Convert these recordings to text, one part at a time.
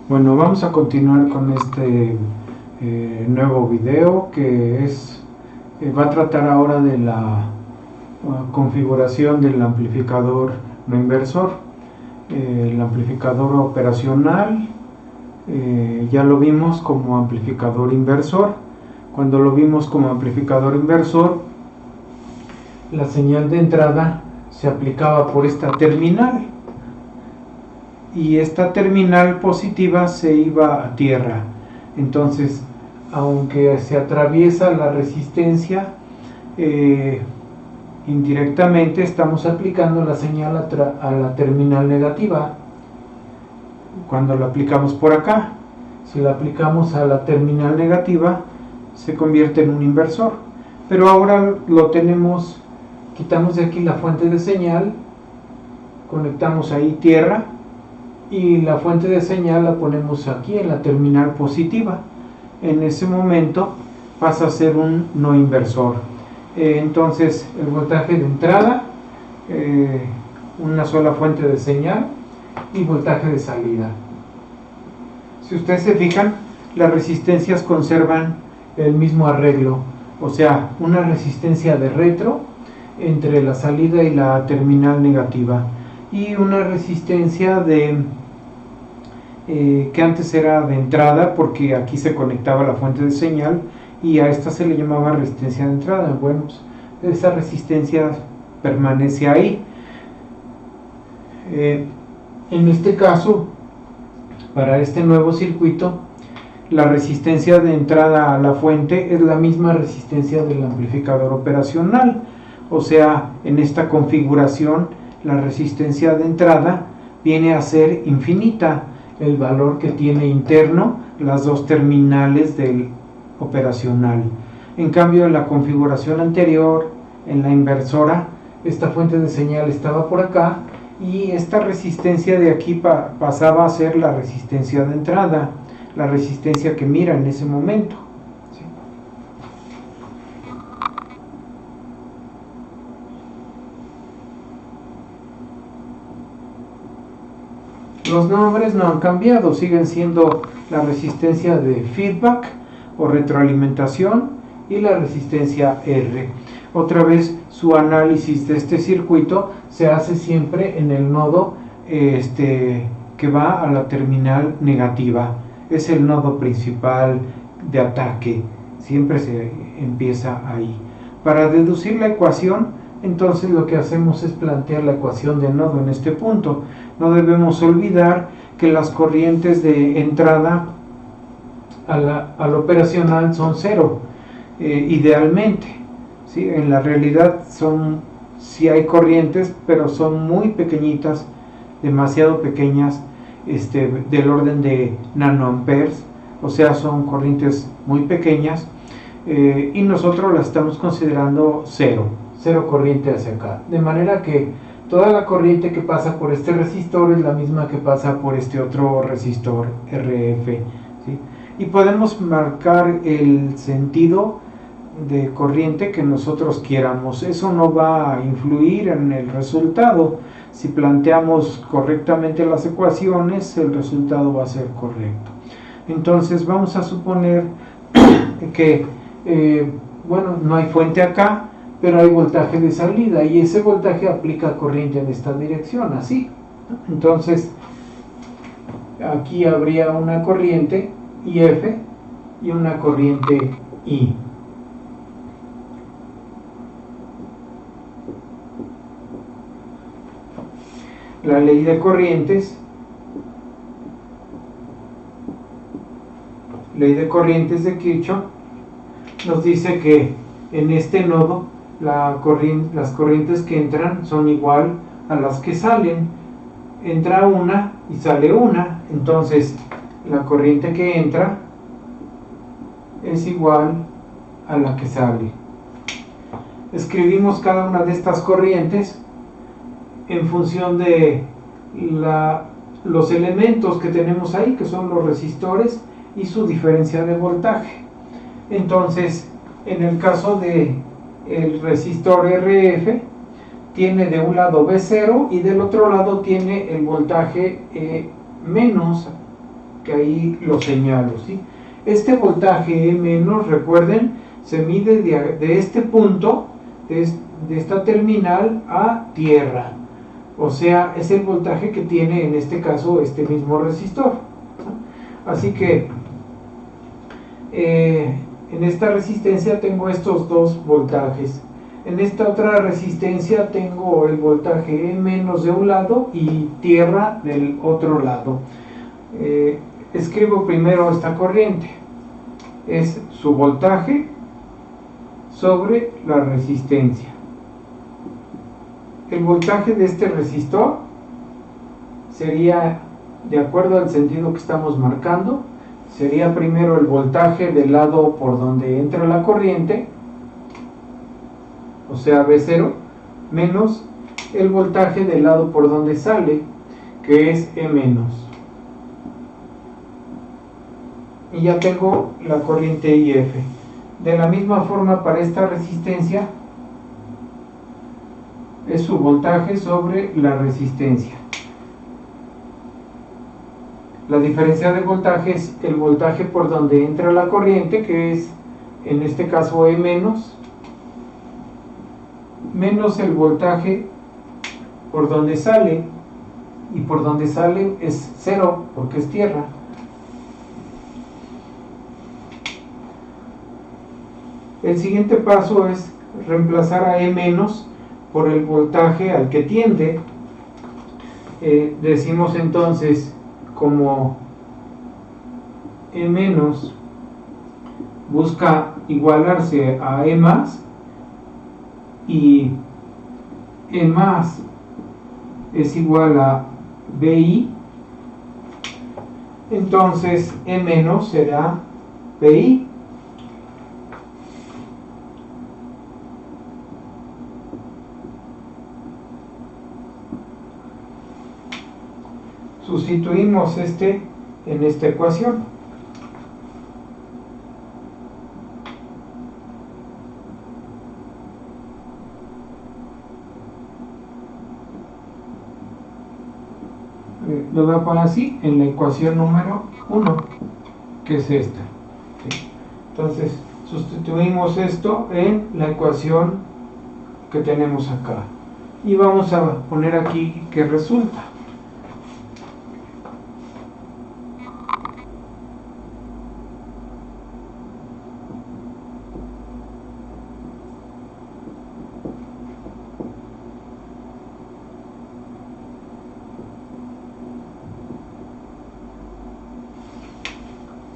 Bueno, vamos a continuar con este nuevo video que va a tratar ahora de la configuración del amplificador no inversor. El amplificador operacional ya lo vimos como amplificador inversor. Cuando lo vimos como amplificador inversor, la señal de entrada se aplicaba por esta terminal y esta terminal positiva se iba a tierra. Entonces, aunque se atraviesa la resistencia, indirectamente estamos aplicando la señal a la terminal negativa cuando la aplicamos por acá. Si la aplicamos a la terminal negativa, se convierte en un inversor. Pero ahora lo tenemos, quitamos de aquí la fuente de señal, conectamos ahí tierra y la fuente de señal la ponemos aquí en la terminal positiva. En ese momento pasa a ser un no inversor. Entonces el voltaje de entrada, una sola fuente de señal y voltaje de salida. Si ustedes se fijan, las resistencias conservan el mismo arreglo, o sea, una resistencia de retro entre la salida y la terminal negativa y una resistencia que antes era de entrada porque aquí se conectaba la fuente de señal y a esta se le llamaba resistencia de entrada. Bueno, pues esa resistencia permanece ahí. En este caso, para este nuevo circuito, la resistencia de entrada a la fuente es la misma resistencia del amplificador operacional. O sea, en esta configuración, la resistencia de entrada viene a ser infinita, el valor que tiene interno las dos terminales del operacional. En cambio, en la configuración anterior, en la inversora, esta fuente de señal estaba por acá y esta resistencia de aquí pasaba a ser la resistencia de entrada, la resistencia que mira en ese momento. Los nombres no han cambiado, siguen siendo la resistencia de feedback o retroalimentación y la resistencia R. Otra vez, su análisis de este circuito se hace siempre en el nodo que va a la terminal negativa. Es el nodo principal de ataque, siempre se empieza ahí. Para deducir la ecuación, entonces lo que hacemos es plantear la ecuación de nodo en este punto. No debemos olvidar que las corrientes de entrada al operacional son cero, idealmente. ¿Sí? En la realidad sí hay corrientes, pero son muy pequeñitas, demasiado pequeñas, del orden de nanoamperes, o sea, son corrientes muy pequeñas, y nosotros las estamos considerando cero corriente hacia acá, de manera que toda la corriente que pasa por este resistor es la misma que pasa por este otro resistor RF, ¿sí? Y podemos marcar el sentido de corriente que nosotros quieramos. Eso no va a influir en el resultado. Si planteamos correctamente las ecuaciones, el resultado va a ser correcto. Entonces vamos a suponer que bueno, no hay fuente acá, pero hay voltaje de salida y ese voltaje aplica corriente en esta dirección, así. Entonces aquí habría una corriente IF y una corriente I. La ley de corrientes de Kirchhoff nos dice que en este nodo las corrientes que entran son igual a las que salen. Entra una y sale una, entonces la corriente que entra es igual a la que sale. Escribimos cada una de estas corrientes en función de los elementos que tenemos ahí, que son los resistores y su diferencia de voltaje. Entonces, en el caso de el resistor RF, tiene de un lado V0 y del otro lado tiene el voltaje menos que ahí lo señalo, ¿sí? Este voltaje E-, recuerden, se mide de este punto, de esta terminal a tierra. O sea, es el voltaje que tiene en este caso este mismo resistor. Así que en esta resistencia tengo estos dos voltajes. En esta otra resistencia tengo el voltaje E- de un lado y tierra del otro lado. Escribo primero esta corriente. Es su voltaje sobre la resistencia. El voltaje de este resistor sería, de acuerdo al sentido que estamos marcando, sería primero el voltaje del lado por donde entra la corriente, o sea V0, menos el voltaje del lado por donde sale, que es E-. Y ya tengo la corriente IF. De la misma forma, para esta resistencia es su voltaje sobre la resistencia. La diferencia de voltaje es el voltaje por donde entra la corriente, que es en este caso E-, menos el voltaje por donde sale, y por donde sale es 0 porque es tierra. El siguiente paso es reemplazar a E- por el voltaje al que tiende. Decimos entonces, como E- busca igualarse a E+, y E+ es igual a BI, entonces E- será BI. Sustituimos en esta ecuación. Lo voy a poner así, en la ecuación número 1, que es esta. ¿Sí? Entonces, sustituimos esto en la ecuación que tenemos acá. Y vamos a poner aquí que resulta.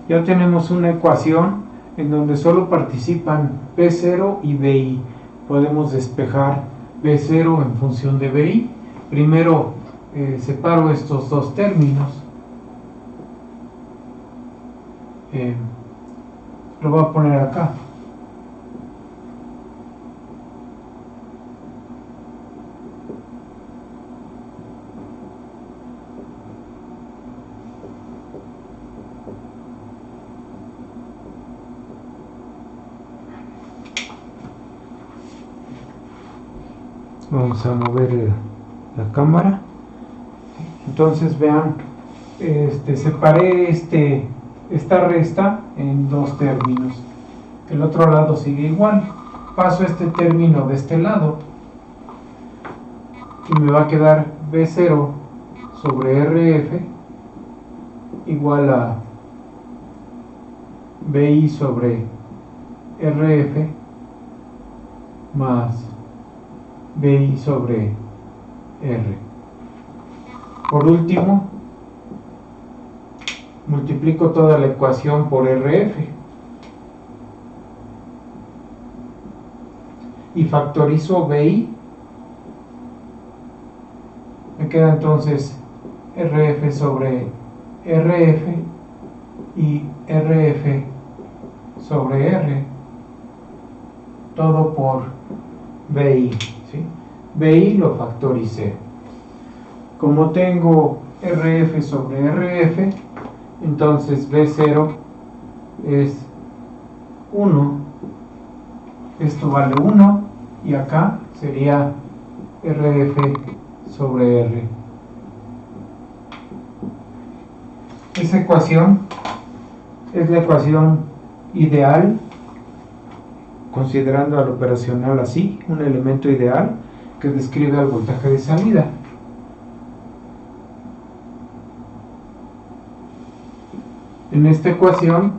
Ya tenemos una ecuación en donde solo participan B0 y BI. Podemos despejar B0 en función de BI. Primero separo estos dos términos. Lo voy a poner acá. Vamos a mover la cámara. Entonces vean, separé esta resta en dos términos. El otro lado sigue igual. Paso este término de este lado y me va a quedar B0 sobre RF igual a BI sobre RF más BI sobre R. Por último, multiplico toda la ecuación por RF y factorizo BI. Me queda entonces RF sobre RF y RF sobre R, todo por BI. ¿Sí? BI lo factoricé. Como tengo RF sobre RF, entonces B0 es 1. Esto vale 1 y acá sería RF sobre R. Esa ecuación es la ecuación ideal, considerando al operacional así, un elemento ideal que describe el voltaje de salida. En esta ecuación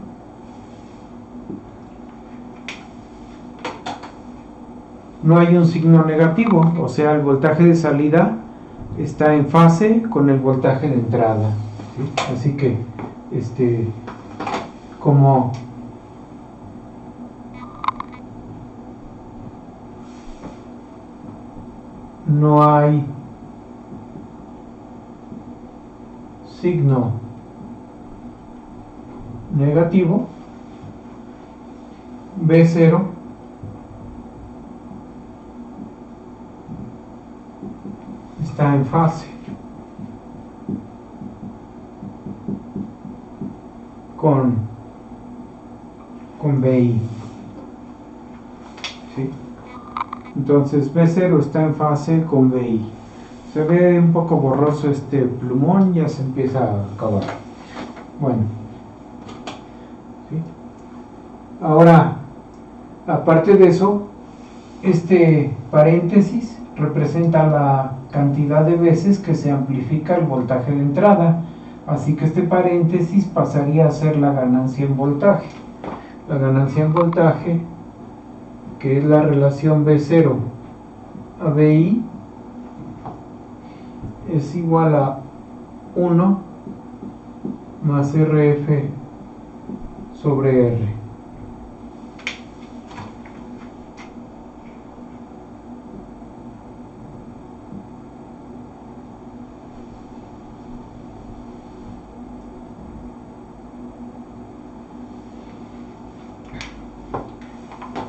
no hay un signo negativo, o sea, el voltaje de salida está en fase con el voltaje de entrada, ¿sí? Así que como no hay signo negativo, B0 está en fase con BI, ¿sí? Entonces B0 está en fase con BI. Se ve un poco borroso este plumón, ya se empieza a acabar. Bueno, ¿sí? Ahora, aparte de eso, este paréntesis representa la cantidad de veces que se amplifica el voltaje de entrada, así que este paréntesis pasaría a ser la ganancia en voltaje. La ganancia en voltaje, que es la relación B0 a BI, es igual a 1 más RF sobre R.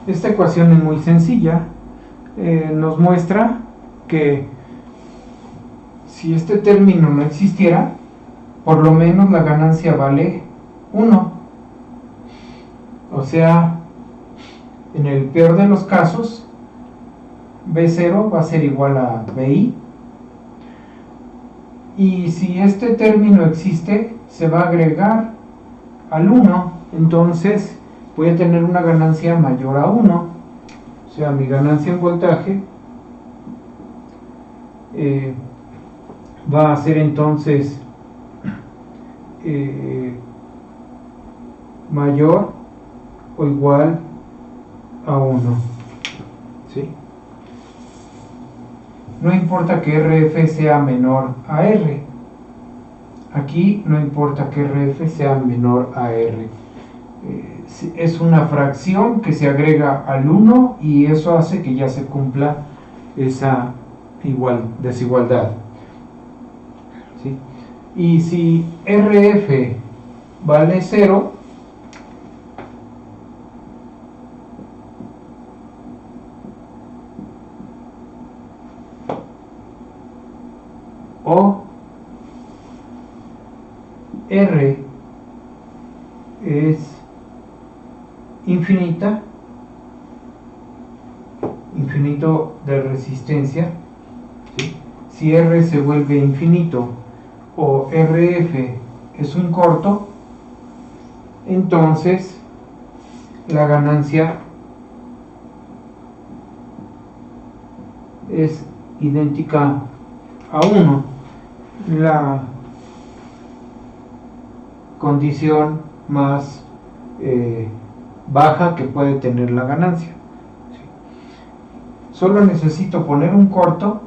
Esta ecuación es muy sencilla, nos muestra que si este término no existiera, por lo menos la ganancia vale 1. O sea, en el peor de los casos, B0 va a ser igual a BI. Y si este término existe, se va a agregar al 1. Entonces voy a tener una ganancia mayor a 1. O sea, mi ganancia en voltaje va a ser entonces mayor o igual a 1, ¿sí? No importa que RF sea menor a R. Aquí no importa que RF sea menor a R. Es una fracción que se agrega al 1 y eso hace que ya se cumpla esa desigualdad, ¿sí? Y si RF vale 0, o R es infinito de resistencia, ¿sí? Si R se vuelve infinito o RF es un corto, entonces la ganancia es idéntica a 1, la condición más baja que puede tener la ganancia. ¿Sí? Solo necesito poner un corto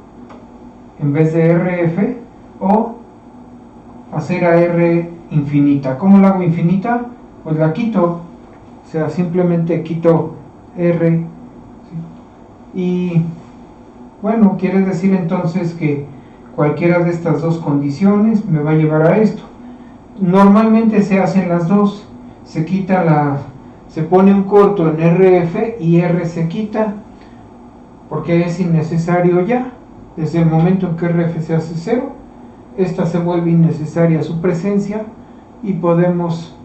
en vez de RF o hacer a R infinita. ¿Cómo la hago infinita? Pues la quito, o sea, simplemente quito R, ¿sí? Y bueno, quiere decir entonces que cualquiera de estas dos condiciones me va a llevar a esto. Normalmente se hacen las dos, se pone un corto en RF y R se quita porque es innecesario ya. Desde el momento en que RF se hace 0, esta se vuelve innecesaria su presencia y podemos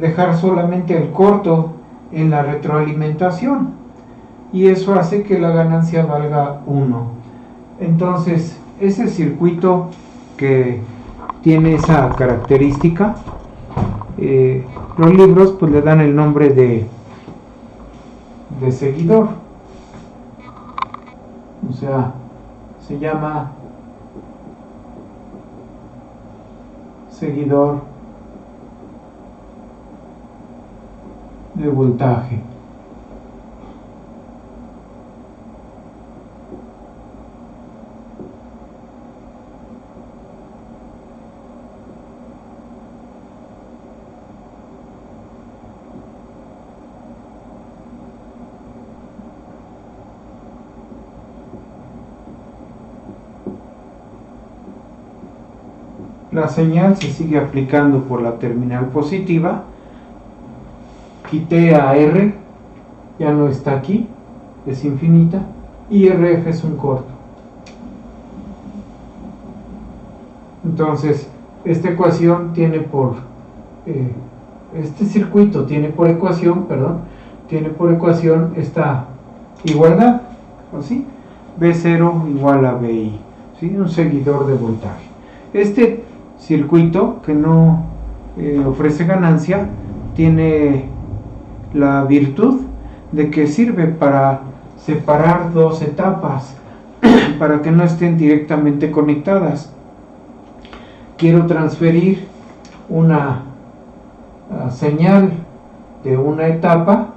dejar solamente el corto en la retroalimentación y eso hace que la ganancia valga 1. Entonces ese circuito que tiene esa característica. Los libros pues le dan el nombre de seguidor, o sea, se llama seguidor de voltaje. La señal se sigue aplicando por la terminal positiva. Quité a R, ya no está aquí, es infinita, y RF es un corto. Entonces, esta ecuación tiene por, este circuito tiene por ecuación, esta igualdad, ¿así? B0 igual a BI, ¿sí? Un seguidor de voltaje. Este circuito que no ofrece ganancia tiene la virtud de que sirve para separar dos etapas para que no estén directamente conectadas. Quiero transferir una señal de una etapa,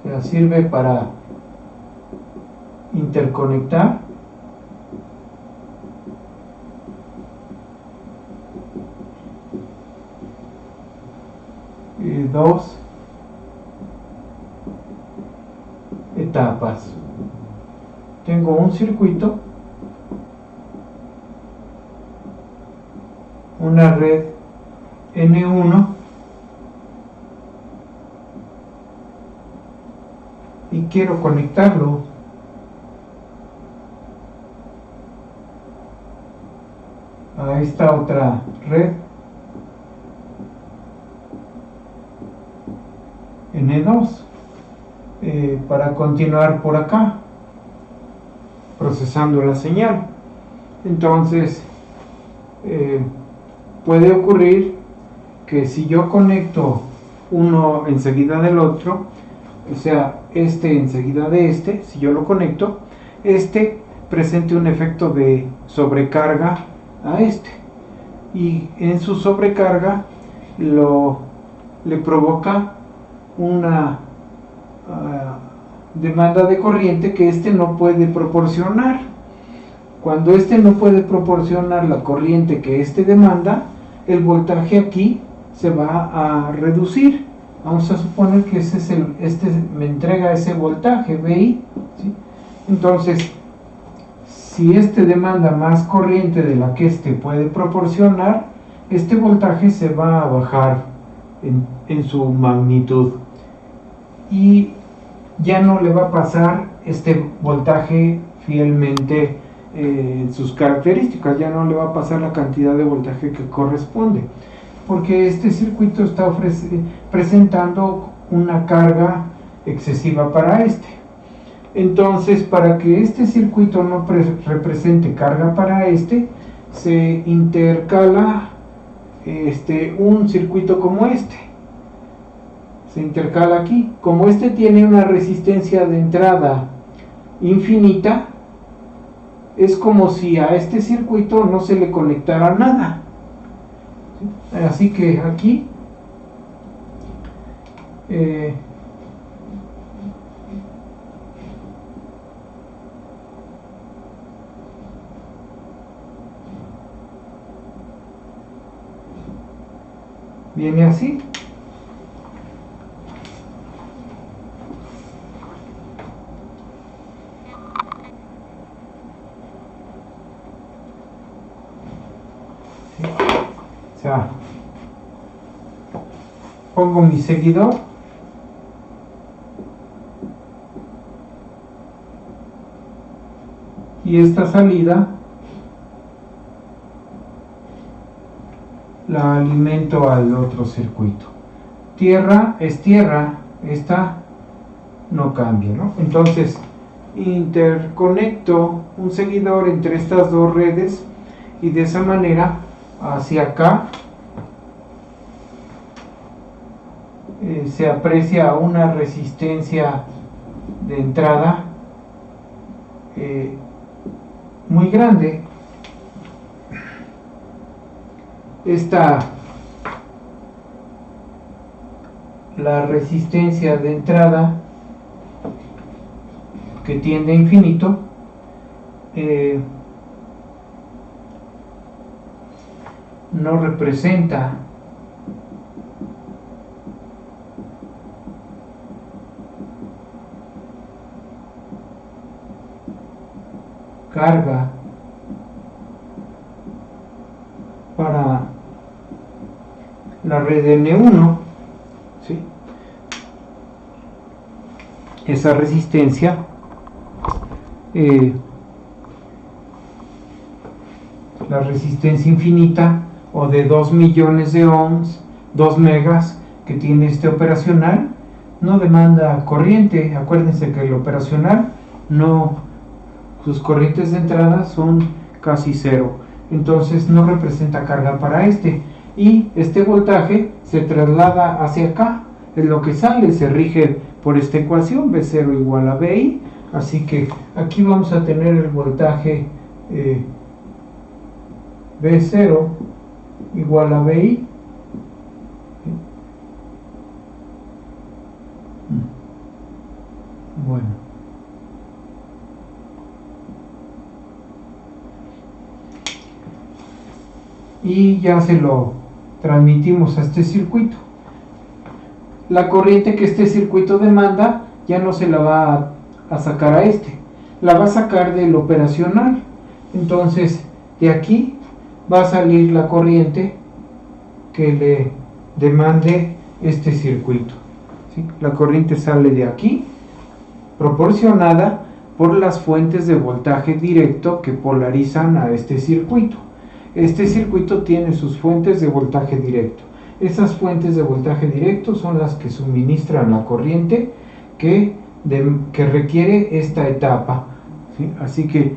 que sirve para interconectar dos etapas. Tengo un circuito, una red N1 y quiero conectarlo a esta otra red N2 para continuar por acá procesando la señal. Entonces puede ocurrir que si yo conecto uno enseguida del otro, o sea, este enseguida de este, si yo lo conecto, este presente un efecto de sobrecarga a este, y en su sobrecarga le provoca una demanda de corriente que este no puede proporcionar. Cuando este no puede proporcionar la corriente que este demanda, el voltaje aquí se va a reducir. Vamos a suponer que este me entrega ese voltaje VI, ¿sí? Entonces, si este demanda más corriente de la que este puede proporcionar, este voltaje se va a bajar en su magnitud y ya no le va a pasar este voltaje fielmente en sus características, ya no le va a pasar la cantidad de voltaje que corresponde, porque este circuito está presentando una carga excesiva para este. Entonces, para que este circuito no represente carga para este, se intercala un circuito como este. Se intercala aquí. Como este tiene una resistencia de entrada infinita, es como si a este circuito no se le conectara nada. ¿Sí? Así que aquí viene así. O sea, pongo mi seguidor y esta salida la alimento al otro circuito. Tierra es tierra, esta no cambia, ¿no? Entonces interconecto un seguidor entre estas dos redes y de esa manera hacia acá se aprecia una resistencia de entrada muy grande. La resistencia de entrada que tiende a infinito no representa carga para la red N1, ¿sí? Esa resistencia la resistencia infinita o de 2 millones de ohms, 2 megas que tiene este operacional, no demanda corriente. Acuérdense que el operacional sus corrientes de entrada son casi cero, entonces no representa carga para y este voltaje se traslada hacia acá, es lo que sale, se rige por esta ecuación, B0 igual a BI, así que aquí vamos a tener el voltaje B0 igual a BI. Bueno, y ya se lo transmitimos a este circuito. La corriente que este circuito demanda ya no se la va a sacar a la va a sacar del operacional. Entonces de aquí va a salir la corriente que le demande este circuito, ¿sí? La corriente sale de aquí, proporcionada por las fuentes de voltaje directo que polarizan a este circuito. Este circuito tiene sus fuentes de voltaje directo. Esas fuentes de voltaje directo son las que suministran la corriente que requiere esta etapa, ¿sí? Así que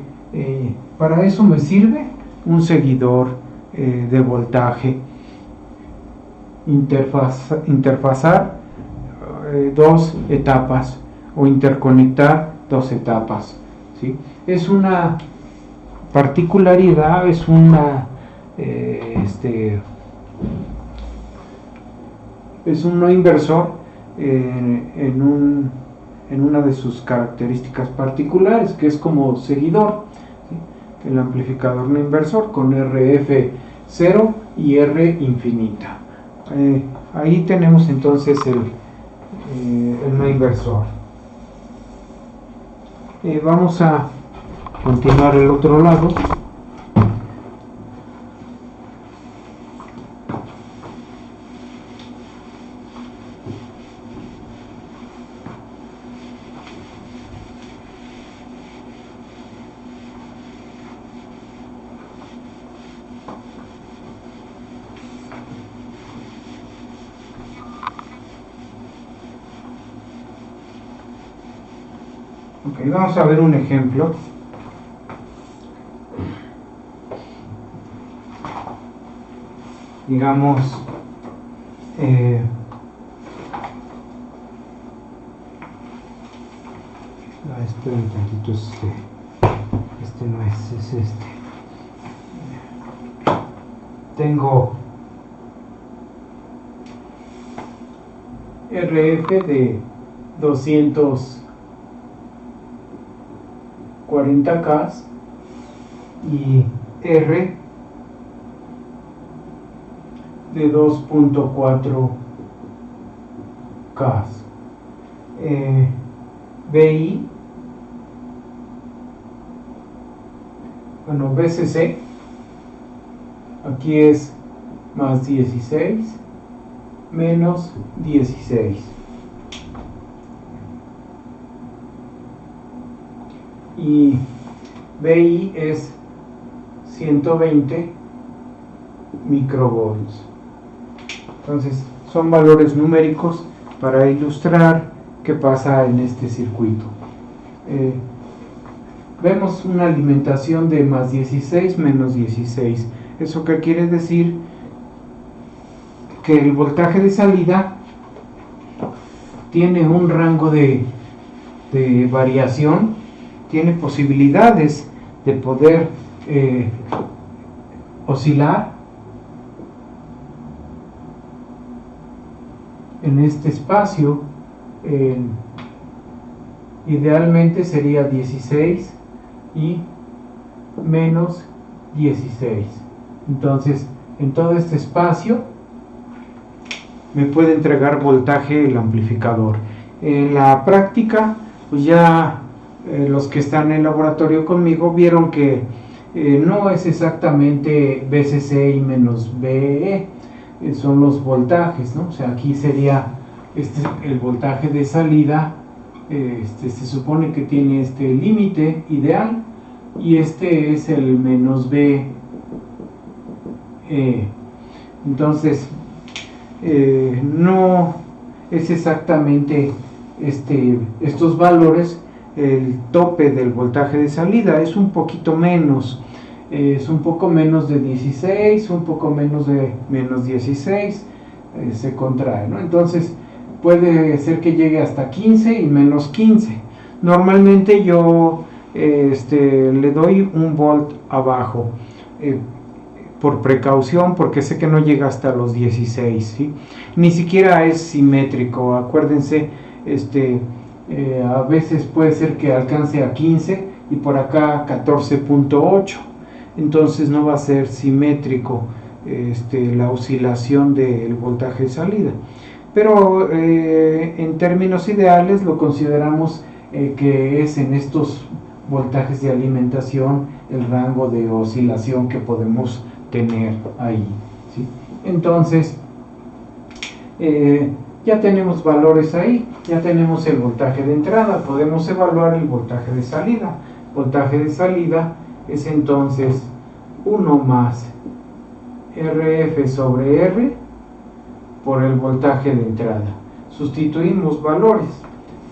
para eso me sirve un seguidor de voltaje, interfazar dos etapas o interconectar dos etapas, ¿sí? Es una particularidad, es una es un no inversor en una de sus características particulares, que es como seguidor, ¿sí? El amplificador no inversor con RF0 y R infinita. Ahí tenemos entonces el no inversor. Vamos a continuar el otro lado. Ok, vamos a ver un ejemplo. Digamos, espera un tantito, este no es este. Tengo RF de 240K y R de 2.4K. BI, bueno, BCC, aquí es más 16 menos 16. Y BI es 120 microvolts. Entonces son valores numéricos para ilustrar qué pasa en este circuito. vemos una alimentación de más 16 menos 16. ¿Eso qué quiere decir? Que el voltaje de salida tiene un rango de variación, tiene posibilidades de poder oscilar en este espacio. Idealmente sería 16 y menos 16. Entonces, en todo este espacio me puede entregar voltaje el amplificador. En la práctica, pues ya los que están en el laboratorio conmigo vieron que no es exactamente VCC y menos VE, son los voltajes, ¿no? O sea, aquí sería el voltaje de salida. Se supone que tiene este límite ideal y este es el menos B. Entonces no es exactamente estos valores el tope del voltaje de salida, es un poquito menos, es un poco menos de 16, un poco menos de menos 16, se contrae, ¿no? Entonces puede ser que llegue hasta 15 y menos 15. Normalmente yo le doy un volt abajo, por precaución, porque sé que no llega hasta los 16, ¿sí? Ni siquiera es simétrico, acuérdense, a veces puede ser que alcance a 15 y por acá 14.8, entonces no va a ser simétrico la oscilación del voltaje de salida. Pero en términos ideales lo consideramos que es en estos voltajes de alimentación el rango de oscilación que podemos tener ahí, ¿sí? Entonces ya tenemos valores ahí, ya tenemos el voltaje de entrada, podemos evaluar el voltaje de salida. Voltaje de salida es entonces 1 más RF sobre R por el voltaje de entrada. Sustituimos valores,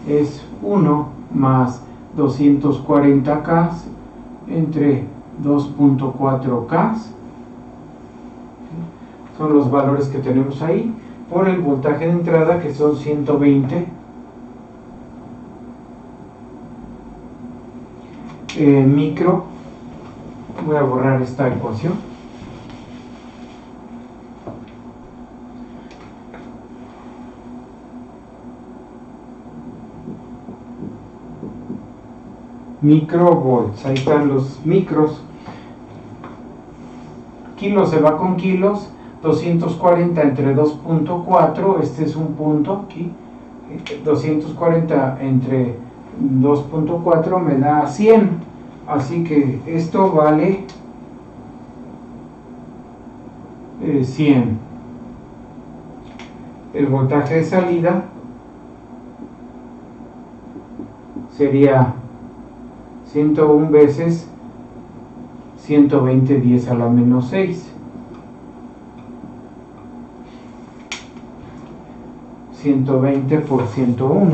es 1 más 240K entre 2.4K, son los valores que tenemos ahí, por el voltaje de entrada, que son 120 micro. Voy a borrar esta ecuación. Microvolts, ahí están los micros. Kilos se va con kilos, 240 entre 2.4, este es un punto aquí, 240 entre 2.4 me da 100, así que esto vale 100. El voltaje de salida sería 101 veces 120 10 a la menos 6. 120 por 101.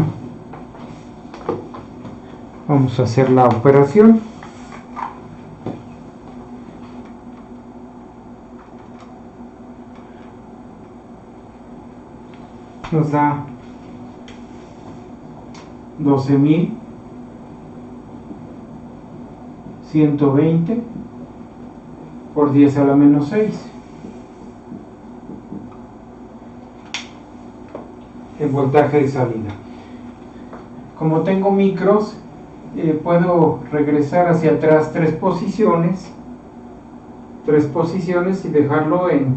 Vamos a hacer la operación. Nos da 12.120 por 10 a la menos 6. El voltaje de salida. Como tengo micros, puedo regresar hacia atrás 3 posiciones y dejarlo en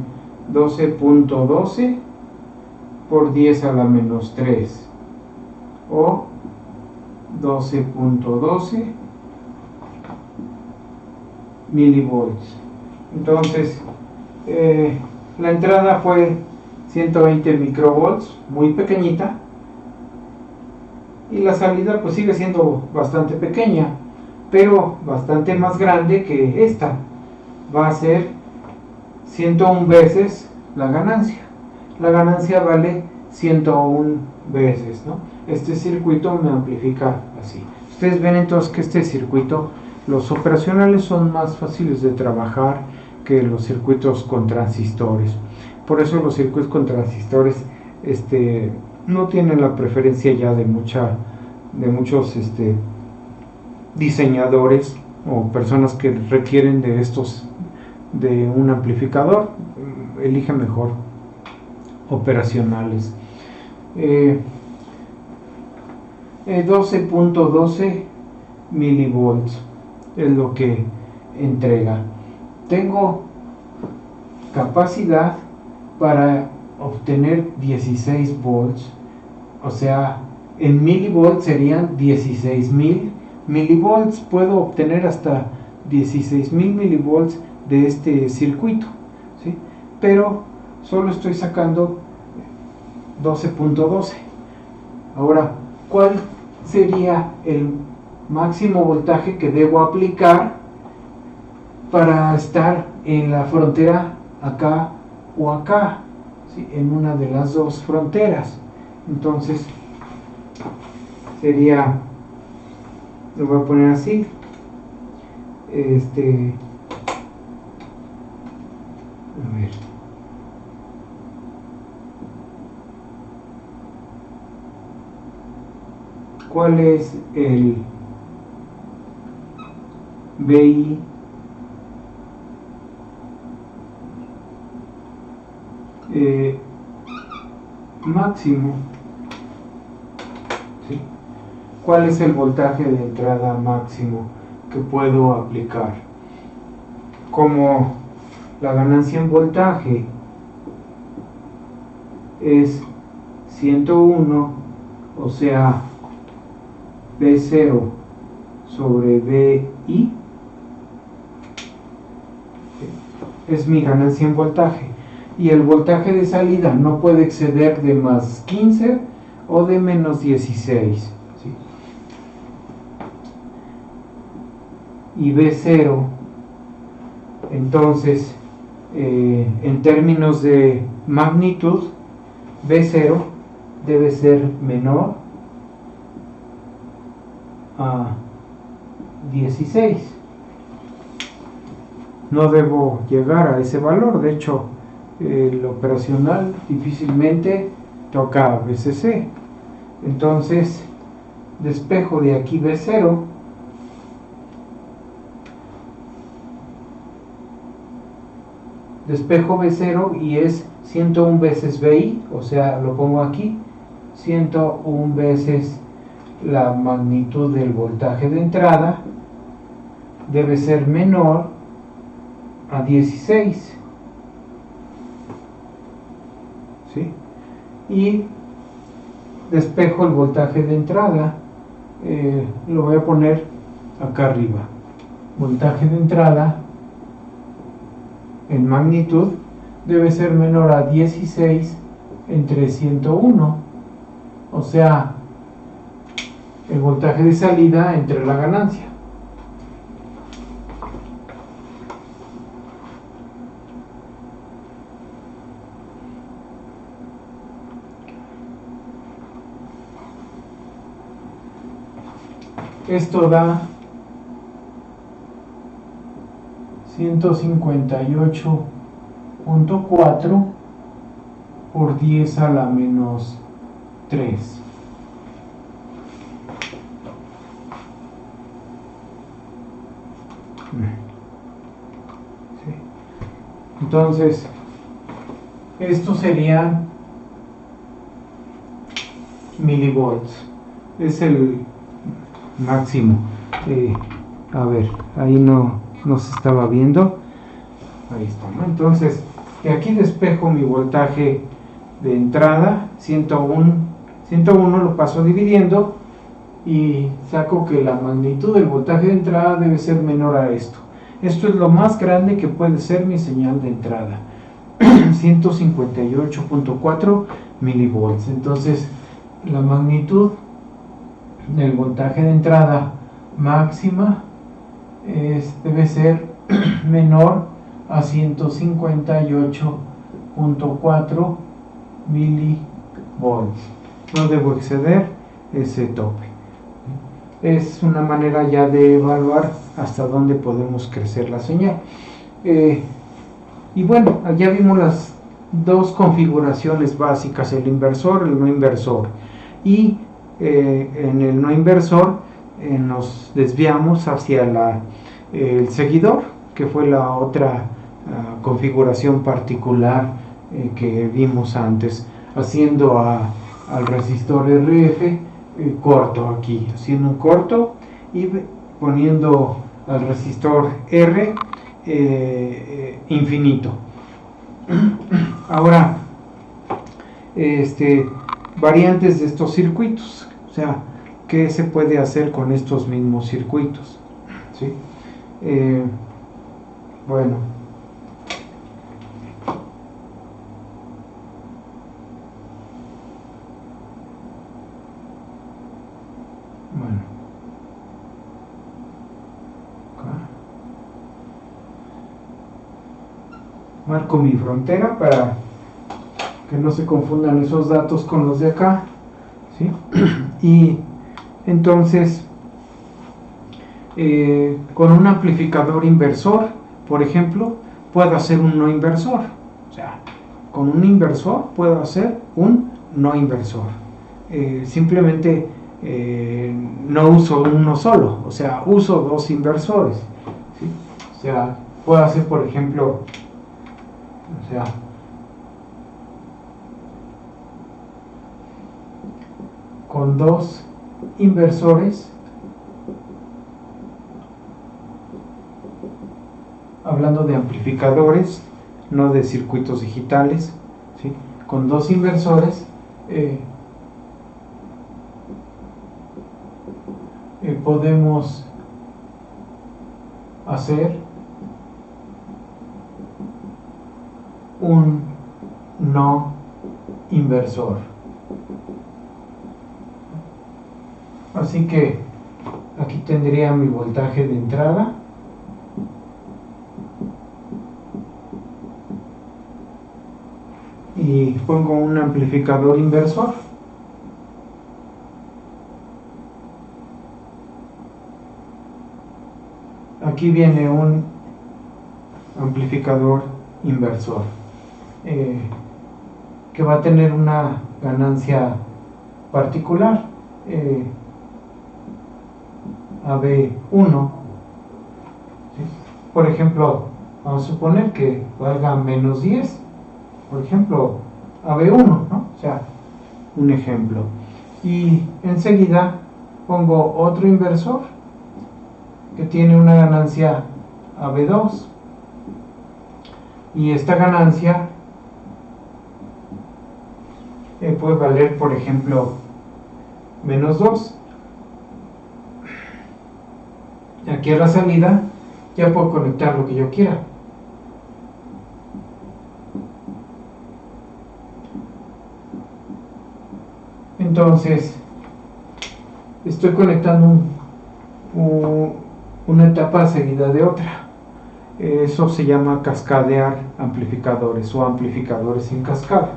12.12 por 10 a la menos 3 o 12.12 milivolts. Entonces la entrada fue 120 microvolts, muy pequeñita, y la salida pues sigue siendo bastante pequeña, pero bastante más grande que esta. Va a ser 101 veces la ganancia. La ganancia vale 101 veces, ¿no? Este circuito me amplifica así. Ustedes ven entonces que este circuito Los operacionales son más fáciles de trabajar que los circuitos con transistores. Por eso los circuitos con transistores no tienen la preferencia ya de muchos diseñadores o personas que requieren de un amplificador. Elige mejor operacionales. 12.12 milivolts es lo que entrega. Tengo capacidad para obtener 16 volts, o sea, en milivolts serían 16.000 milivolts. Puedo obtener hasta 16.000 milivolts de este circuito, ¿sí? Pero solo estoy sacando 12.12. Ahora, ¿cuál sería el máximo voltaje que debo aplicar para estar en la frontera acá o acá, ¿sí? En una de las dos fronteras? Entonces sería, lo voy a poner así, a ver, ¿cuál es el BI máximo? ¿Sí? ¿Cuál es el voltaje de entrada máximo que puedo aplicar? Como la ganancia en voltaje es 101, o sea, B0 sobre BI, es mi ganancia en voltaje, y el voltaje de salida no puede exceder de más 15 o de menos 16, ¿sí? Y B0, entonces, en términos de magnitud, B0 debe ser menor a 16. No debo llegar a ese valor. De hecho, el operacional difícilmente toca BCC. Entonces, despejo de aquí B0, despejo B0 y es 101 veces BI, o sea, lo pongo aquí, 101 veces la magnitud del voltaje de entrada debe ser menor a 16, ¿sí? Y despejo el voltaje de entrada, lo voy a poner acá arriba. Voltaje de entrada en magnitud debe ser menor a 16 entre 101, o sea, el voltaje de salida entre la ganancia. Esto da 158.4 por 10 a la menos 3. Sí. Entonces, esto sería milivolts. Es el máximo. A ver, ahí no se estaba viendo. Ahí está, ¿no? Entonces, de aquí despejo mi voltaje de entrada, 101 lo paso dividiendo y saco que la magnitud del voltaje de entrada debe ser menor a esto. Esto es lo más grande que puede ser mi señal de entrada. 158.4 milivolts. Entonces, la magnitud del voltaje de entrada máxima debe ser menor a 158.4 milivolts. No debo exceder ese tope. es una manera ya de evaluar hasta dónde podemos crecer la señal. Y bueno, ya vimos las dos configuraciones básicas, el inversor, el no inversor. Y en el no inversor nos desviamos hacia el seguidor, que fue la otra configuración particular que vimos antes, haciendo al resistor RF corto aquí, haciendo un corto y poniendo al resistor R infinito. Ahora, variantes de estos circuitos, o sea, ¿qué se puede hacer con estos mismos circuitos? ¿Sí? Bueno, marco mi frontera para que no se confundan esos datos con los de acá, ¿sí? Y entonces con un amplificador inversor, por ejemplo, puedo hacer un no inversor. O sea, con un inversor puedo hacer un no inversor. Simplemente no uso uno solo, o sea, uso dos inversores, ¿sí? O sea, puedo hacer, por ejemplo, o sea, con dos inversores, hablando de amplificadores, no de circuitos digitales, ¿sí? Con dos inversores podemos hacer un no inversor. Así que aquí tendría mi voltaje de entrada y pongo un amplificador inversor. Aquí viene un amplificador inversor que va a tener una ganancia particular, AB1, ¿sí? Por ejemplo, vamos a suponer que valga menos 10, por ejemplo, AB1, ¿no? O sea, un ejemplo. Y enseguida pongo otro inversor que tiene una ganancia AB2, y esta ganancia puede valer, por ejemplo, menos 2. Aquí a la salida ya puedo conectar lo que yo quiera. Entonces estoy conectando una etapa seguida de otra. Eso se llama cascadear amplificadores o amplificadores en cascada.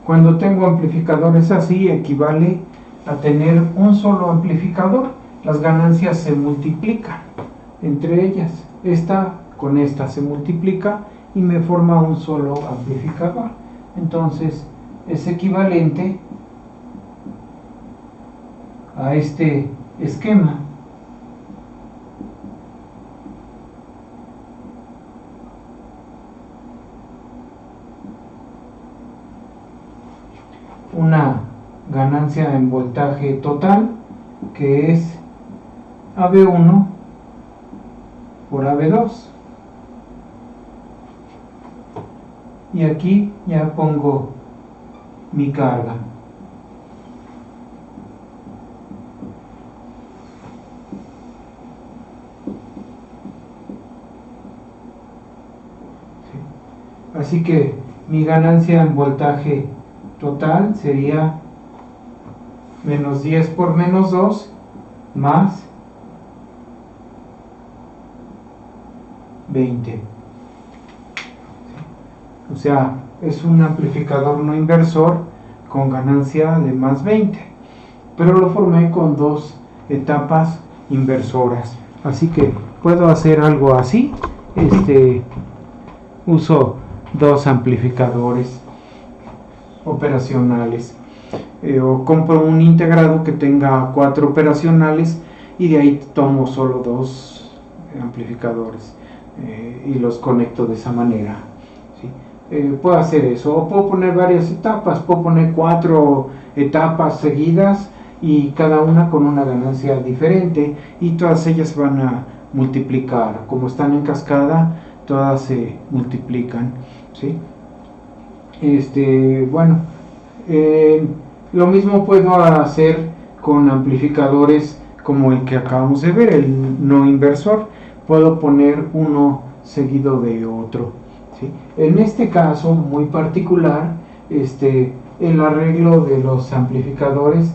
Cuando tengo amplificadores así, equivale a tener un solo amplificador. Las ganancias se multiplican entre ellas. Esta con esta se multiplica y me forma un solo amplificador. Entonces es equivalente a este esquema. Una ganancia en voltaje total que es AB1 por AB2, y aquí ya pongo mi carga. ¿Sí? Así que mi ganancia en voltaje total sería menos 10 por menos 2 más 20. O sea, es un amplificador no inversor con ganancia de más 20, pero lo formé con dos etapas inversoras, así que puedo hacer algo así. Uso dos amplificadores operacionales, o compro un integrado que tenga 4 operacionales y de ahí tomo solo dos amplificadores y los conecto de esa manera, ¿sí? Puedo hacer eso, o puedo poner varias etapas, puedo poner 4 etapas seguidas y cada una con una ganancia diferente, y todas ellas van a multiplicar, como están en cascada, todas se multiplican, ¿sí? Bueno, lo mismo puedo hacer con amplificadores como el que acabamos de ver, el no inversor. Puedo poner uno seguido de otro, ¿sí? En este caso muy particular, el arreglo de los amplificadores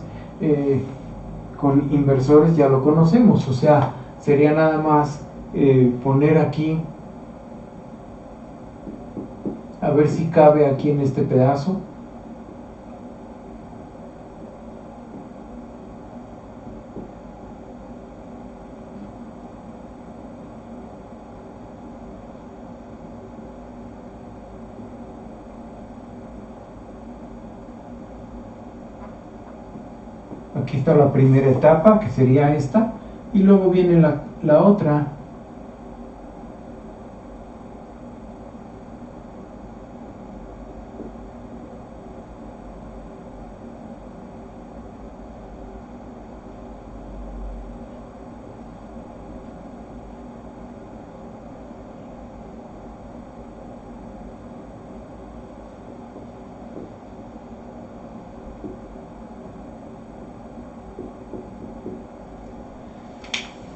con inversores ya lo conocemos, o sea, sería nada más poner aquí, a ver si cabe aquí en este pedazo. Aquí está la primera etapa, que sería esta, y luego viene la otra.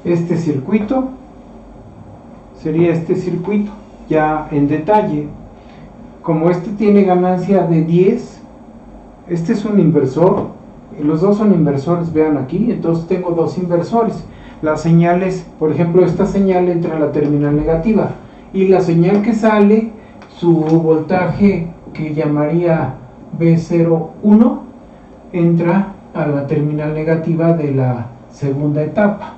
Este circuito sería este circuito ya en detalle. Como este tiene ganancia de 10, este es un inversor, los dos son inversores, vean aquí, entonces tengo dos inversores. Las señales, por ejemplo, esta señal entra a la terminal negativa, y la señal que sale, su voltaje, que llamaría B01, entra a la terminal negativa de la segunda etapa,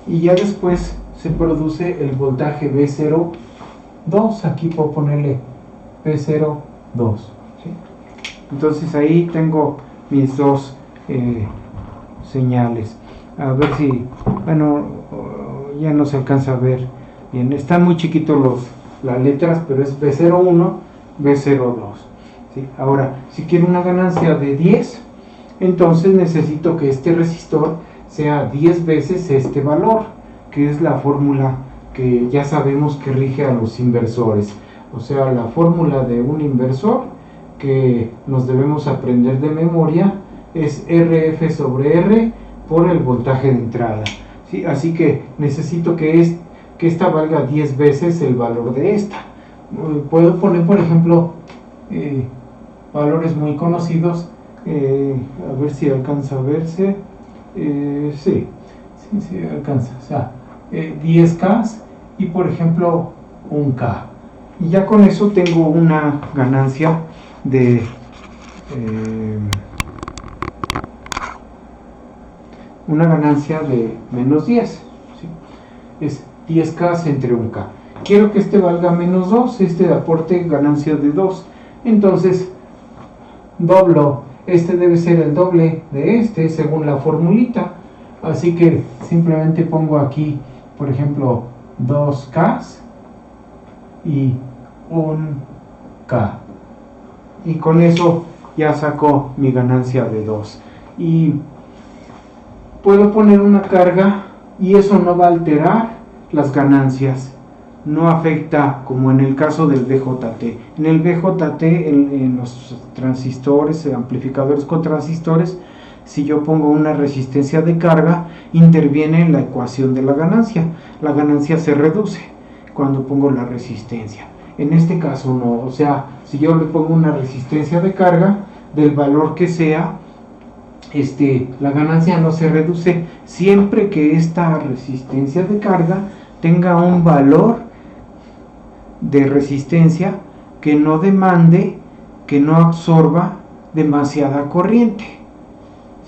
y ya después se produce el voltaje B02. Aquí puedo ponerle B02, ¿sí? Entonces ahí tengo mis dos señales. A ver si, bueno, ya no se alcanza a ver bien, están muy chiquitos las letras, pero es B01, B02, ¿sí? Ahora, si quiero una ganancia de 10, entonces necesito que este resistor sea 10 veces este valor, que es la fórmula que ya sabemos que rige a los inversores. O sea, la fórmula de un inversor que nos debemos aprender de memoria es RF sobre R por el voltaje de entrada, ¿sí? Así que necesito que esta valga 10 veces el valor de esta. Puedo poner, por ejemplo, valores muy conocidos, a ver si alcanza a verse. Sí, alcanza, o sea, 10K y por ejemplo 1K, y ya con eso tengo una ganancia de menos 10, ¿sí? Es 10K entre 1K. Quiero que este valga menos 2, este aporte ganancia de 2, entonces doblo. Este debe ser el doble de este según la formulita, así que simplemente pongo aquí, por ejemplo, 2K y 1K, y con eso ya saco mi ganancia de 2, y puedo poner una carga y eso no va a alterar las ganancias, no afecta como en el caso del BJT. En el BJT, en los transistores, amplificadores con transistores, si yo pongo una resistencia de carga, interviene en la ecuación de la ganancia se reduce cuando pongo la resistencia. En este caso no, o sea, si yo le pongo una resistencia de carga del valor que sea, la ganancia no se reduce siempre que esta resistencia de carga tenga un valor de resistencia que no demande, que no absorba demasiada corriente,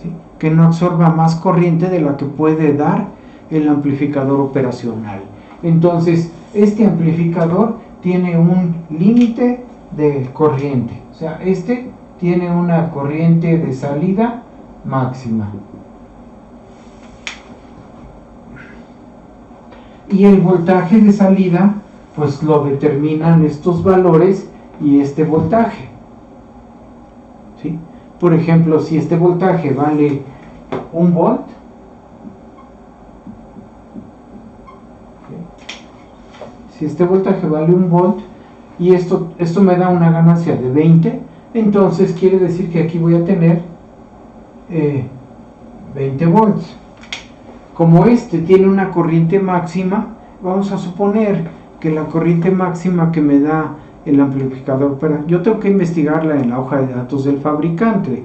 ¿sí? Que no absorba más corriente de la que puede dar el amplificador operacional. Entonces, este amplificador tiene un límite de corriente, o sea, tiene una corriente de salida máxima. Y el voltaje de salida, pues lo determinan estos valores y este voltaje. ¿Sí? Por ejemplo, si este voltaje vale 1 volt, si este voltaje vale 1 volt y esto me da una ganancia de 20, entonces quiere decir que aquí voy a tener 20 volts. Como tiene una corriente máxima, vamos a suponer que la corriente máxima que me da el amplificador, yo tengo que investigarla en la hoja de datos del fabricante,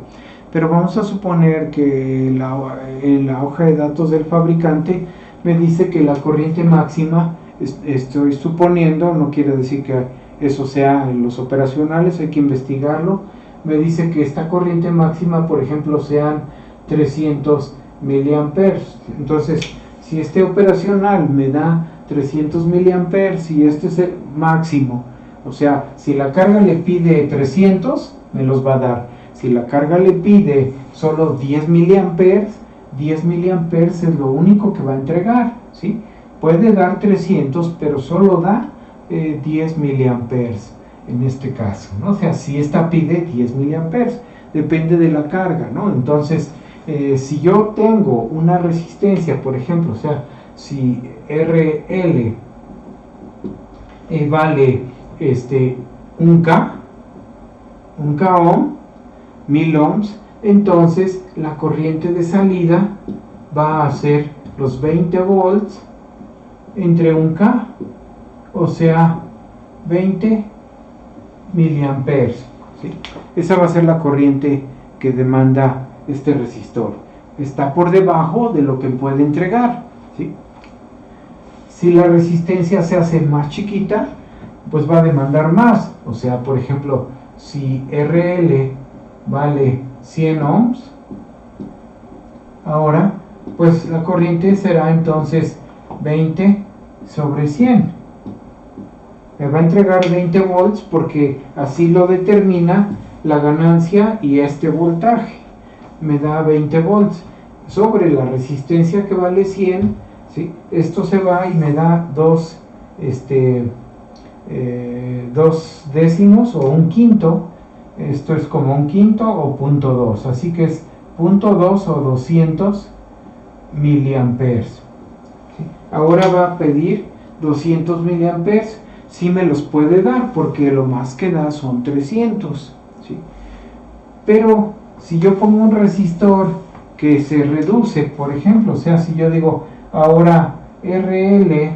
pero vamos a suponer que en la hoja de datos del fabricante me dice que la corriente máxima, estoy suponiendo, no quiere decir que eso sea en los operacionales, hay que investigarlo, me dice que esta corriente máxima, por ejemplo, sean 300 miliamperes. Entonces, si operacional me da 300 miliamperes y este es el máximo, o sea, si la carga le pide 300, me los va a dar. Si la carga le pide solo 10 miliamperes es lo único que va a entregar, ¿sí? Puede dar 300, pero solo da 10 miliamperes en este caso, ¿no? O sea, si esta pide 10 miliamperes, depende de la carga, ¿no? Entonces, si yo tengo una resistencia, por ejemplo, o sea, si RL vale 1K ohm, 1000 ohms, entonces la corriente de salida va a ser los 20 volts entre 1K, o sea, 20 miliamperes, ¿sí? Esa va a ser la corriente que demanda este resistor. Está por debajo de lo que puede entregar, ¿sí? Si la resistencia se hace más chiquita, pues va a demandar más. O sea, por ejemplo, si RL vale 100 ohms, ahora, pues la corriente será entonces 20 sobre 100. Me va a entregar 20 volts porque así lo determina la ganancia y este voltaje. Me da 20 volts sobre la resistencia que vale 100, ¿sí? Esto se va y me da 2 décimos o un quinto. Esto es como un quinto o 0.2, así que es 0.2 o 200 miliamperes, ¿sí? Ahora va a pedir 200 miliamperes. Sí me los puede dar porque lo más que da son 300, ¿sí? Pero si yo pongo un resistor que se reduce, por ejemplo, o sea, si yo digo ahora RL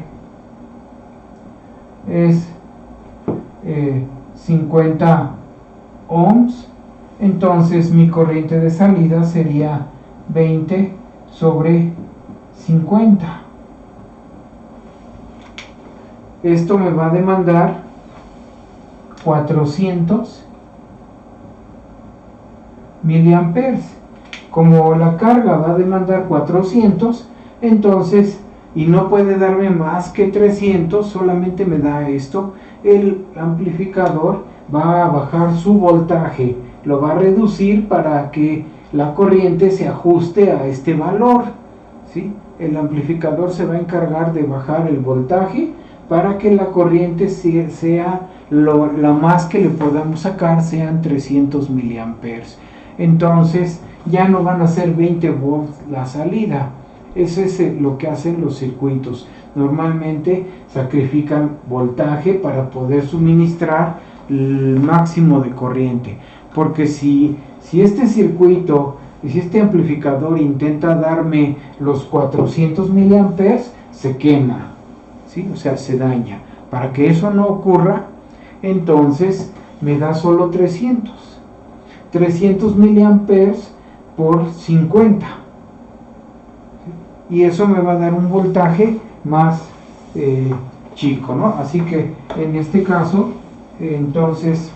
es 50 ohms, entonces mi corriente de salida sería 20 sobre 50. Esto me va a demandar 400 miliamperes. Como la carga va a demandar 400, entonces, y no puede darme más que 300, solamente me da esto, el amplificador va a bajar su voltaje, lo va a reducir para que la corriente se ajuste a este valor, ¿sí? El amplificador se va a encargar de bajar el voltaje para que la corriente sea la más que le podamos sacar, sean 300 miliamperes. Entonces ya no van a ser 20 volts la salida. Eso es lo que hacen los circuitos. Normalmente sacrifican voltaje para poder suministrar el máximo de corriente. Porque si este circuito, si este amplificador intenta darme los 400 miliamperes, se quema, ¿sí? O sea, se daña. Para que eso no ocurra, entonces me da solo 300 miliamperes por 50. Y eso me va a dar un voltaje más chico, ¿no? Así que en este caso, entonces,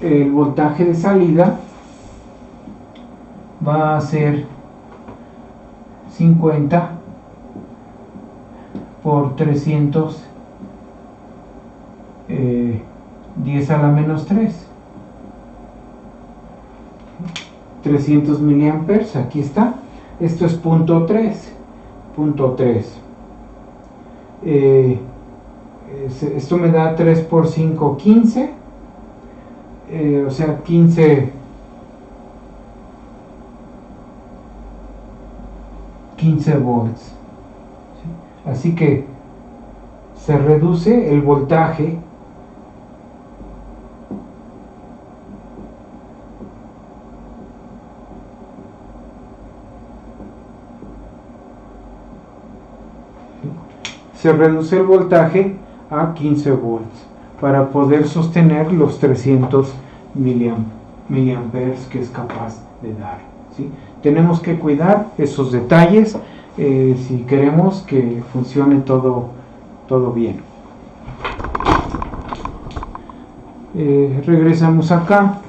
el voltaje de salida va a ser 50 por 300, 10 a la menos 3. 300 miliamperes, aquí está. Esto es punto 3. Esto me da 3 por 5, 15. O sea, 15 volts. ¿Sí? Así que se reduce el voltaje a 15 volts para poder sostener los 300 miliamperes que es capaz de dar, ¿sí? Tenemos que cuidar esos detalles si queremos que funcione todo bien. Regresamos acá.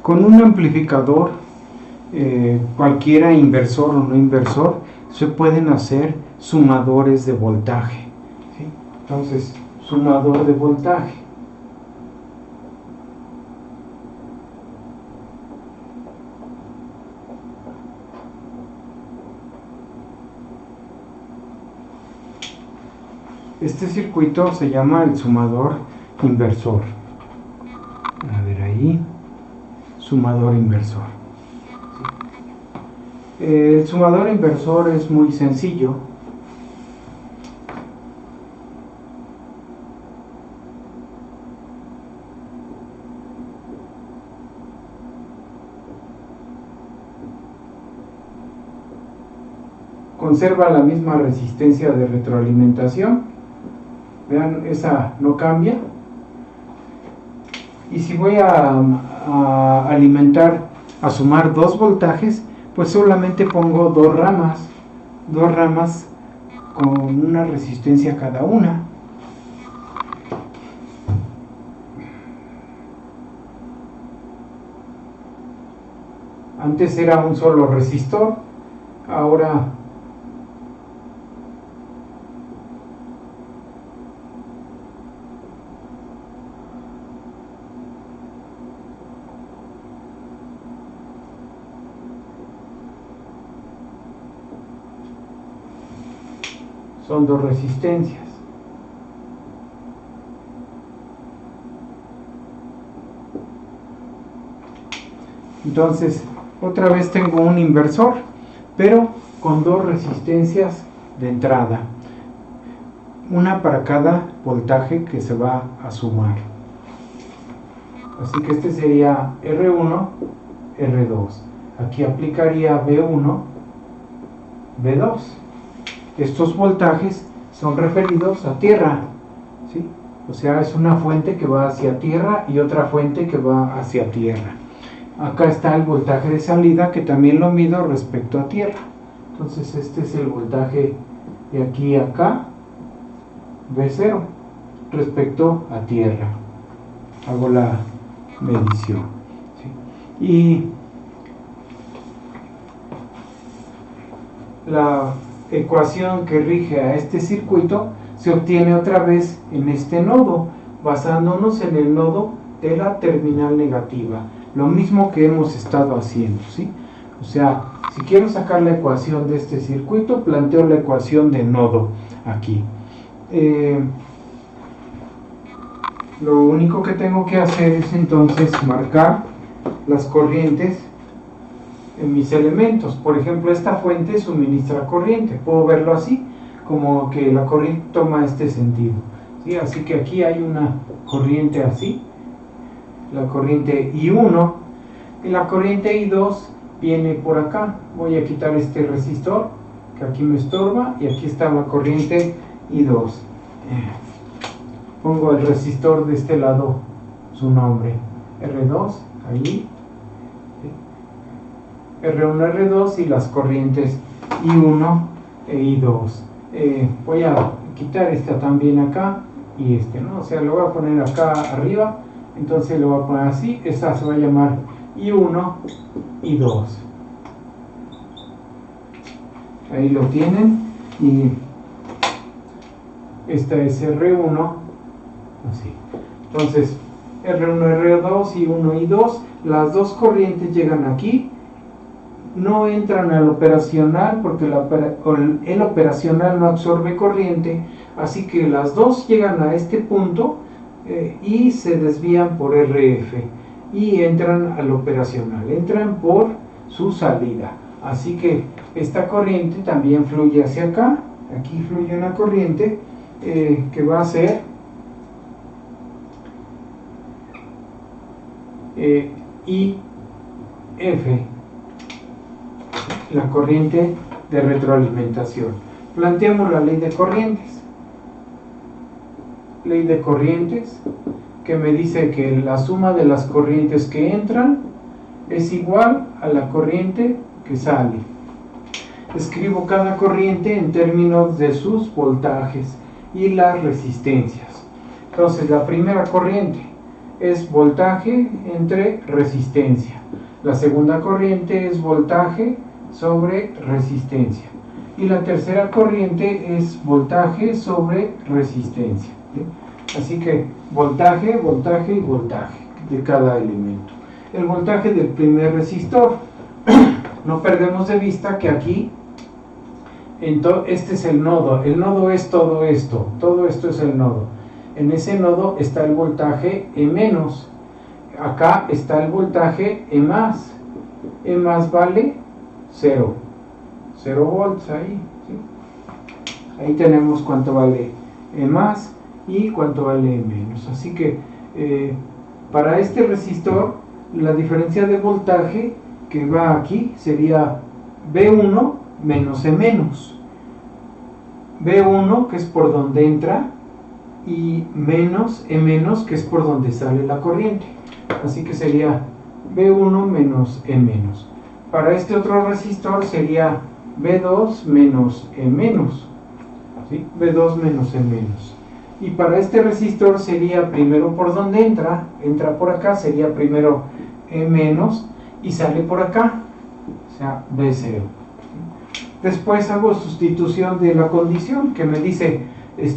Con un amplificador, cualquiera inversor o no inversor, se pueden hacer sumadores de voltaje, ¿sí? Entonces, sumador de voltaje. Este circuito se llama el sumador inversor. A ver ahí. Sumador inversor. El sumador inversor es muy sencillo. Conserva la misma resistencia de retroalimentación. Vean, esa no cambia. Y si voy a alimentar, a sumar 2 voltajes, pues solamente pongo dos ramas con una resistencia cada una. Antes era un solo resistor, ahora son 2 resistencias. Entonces, otra vez tengo un inversor, pero con 2 resistencias de entrada, una para cada voltaje que se va a sumar. Así que este sería R1, R2. Aquí aplicaría B1, B2. Estos voltajes son referidos a tierra, ¿sí? O sea, es una fuente que va hacia tierra y otra fuente que va hacia tierra. Acá está el voltaje de salida, que también lo mido respecto a tierra. Entonces este es el voltaje de aquí a acá, B0, respecto a tierra. Hago la medición, ¿sí? Y la ecuación que rige a este circuito se obtiene otra vez en este nodo, basándonos en el nodo de la terminal negativa. Lo mismo que hemos estado haciendo, ¿sí? O sea, si quiero sacar la ecuación de este circuito, planteo la ecuación de nodo aquí. Lo único que tengo que hacer es entonces marcar las corrientes en mis elementos. Por ejemplo, esta fuente suministra corriente, puedo verlo así, como que la corriente toma este sentido, ¿sí? Así que aquí hay una corriente así, la corriente I1, y la corriente I2 viene por acá. Voy a quitar este resistor que aquí me estorba, y aquí está la corriente I2. Pongo el resistor de este lado, su nombre, R2, ahí, R1, R2, y las corrientes I1 e I2. Voy a quitar esta también acá, y ¿no? O sea, lo voy a poner acá arriba, entonces lo voy a poner así, esta se va a llamar I1, I2. Ahí lo tienen, y esta es R1, así. Entonces, R1, R2, I1, I2, las dos corrientes llegan aquí, no entran al operacional porque el operacional no absorbe corriente, así que las dos llegan a este punto y se desvían por RF y entran al operacional, entran por su salida. Así que esta corriente también fluye hacia acá, aquí fluye una corriente que va a ser IF, la corriente de retroalimentación. Planteamos la ley de corrientes. Ley de corrientes que me dice que la suma de las corrientes que entran es igual a la corriente que sale. Escribo cada corriente en términos de sus voltajes y las resistencias. Entonces, la primera corriente es voltaje entre resistencia. La segunda corriente es voltaje sobre resistencia. Y la tercera corriente es voltaje sobre resistencia, ¿sí? Así que voltaje, voltaje y voltaje de cada elemento. El voltaje del primer resistor, no perdemos de vista que aquí este es el nodo es todo esto es el nodo. En ese nodo está el voltaje E-, acá está el voltaje E+, E+ vale 0 volts ahí, ¿sí? Ahí tenemos cuánto vale E+ y cuánto vale E-. Así que para este resistor la diferencia de voltaje que va aquí sería V1 menos E-. V1, que es por donde entra, y menos E-, que es por donde sale la corriente. Así que sería V1 menos E-. Para este otro resistor sería V2 menos E-, ¿sí? V2 menos E-. Y para este resistor sería primero por donde entra por acá, sería primero E- y sale por acá, o sea, V0. Después hago sustitución de la condición que me dice E-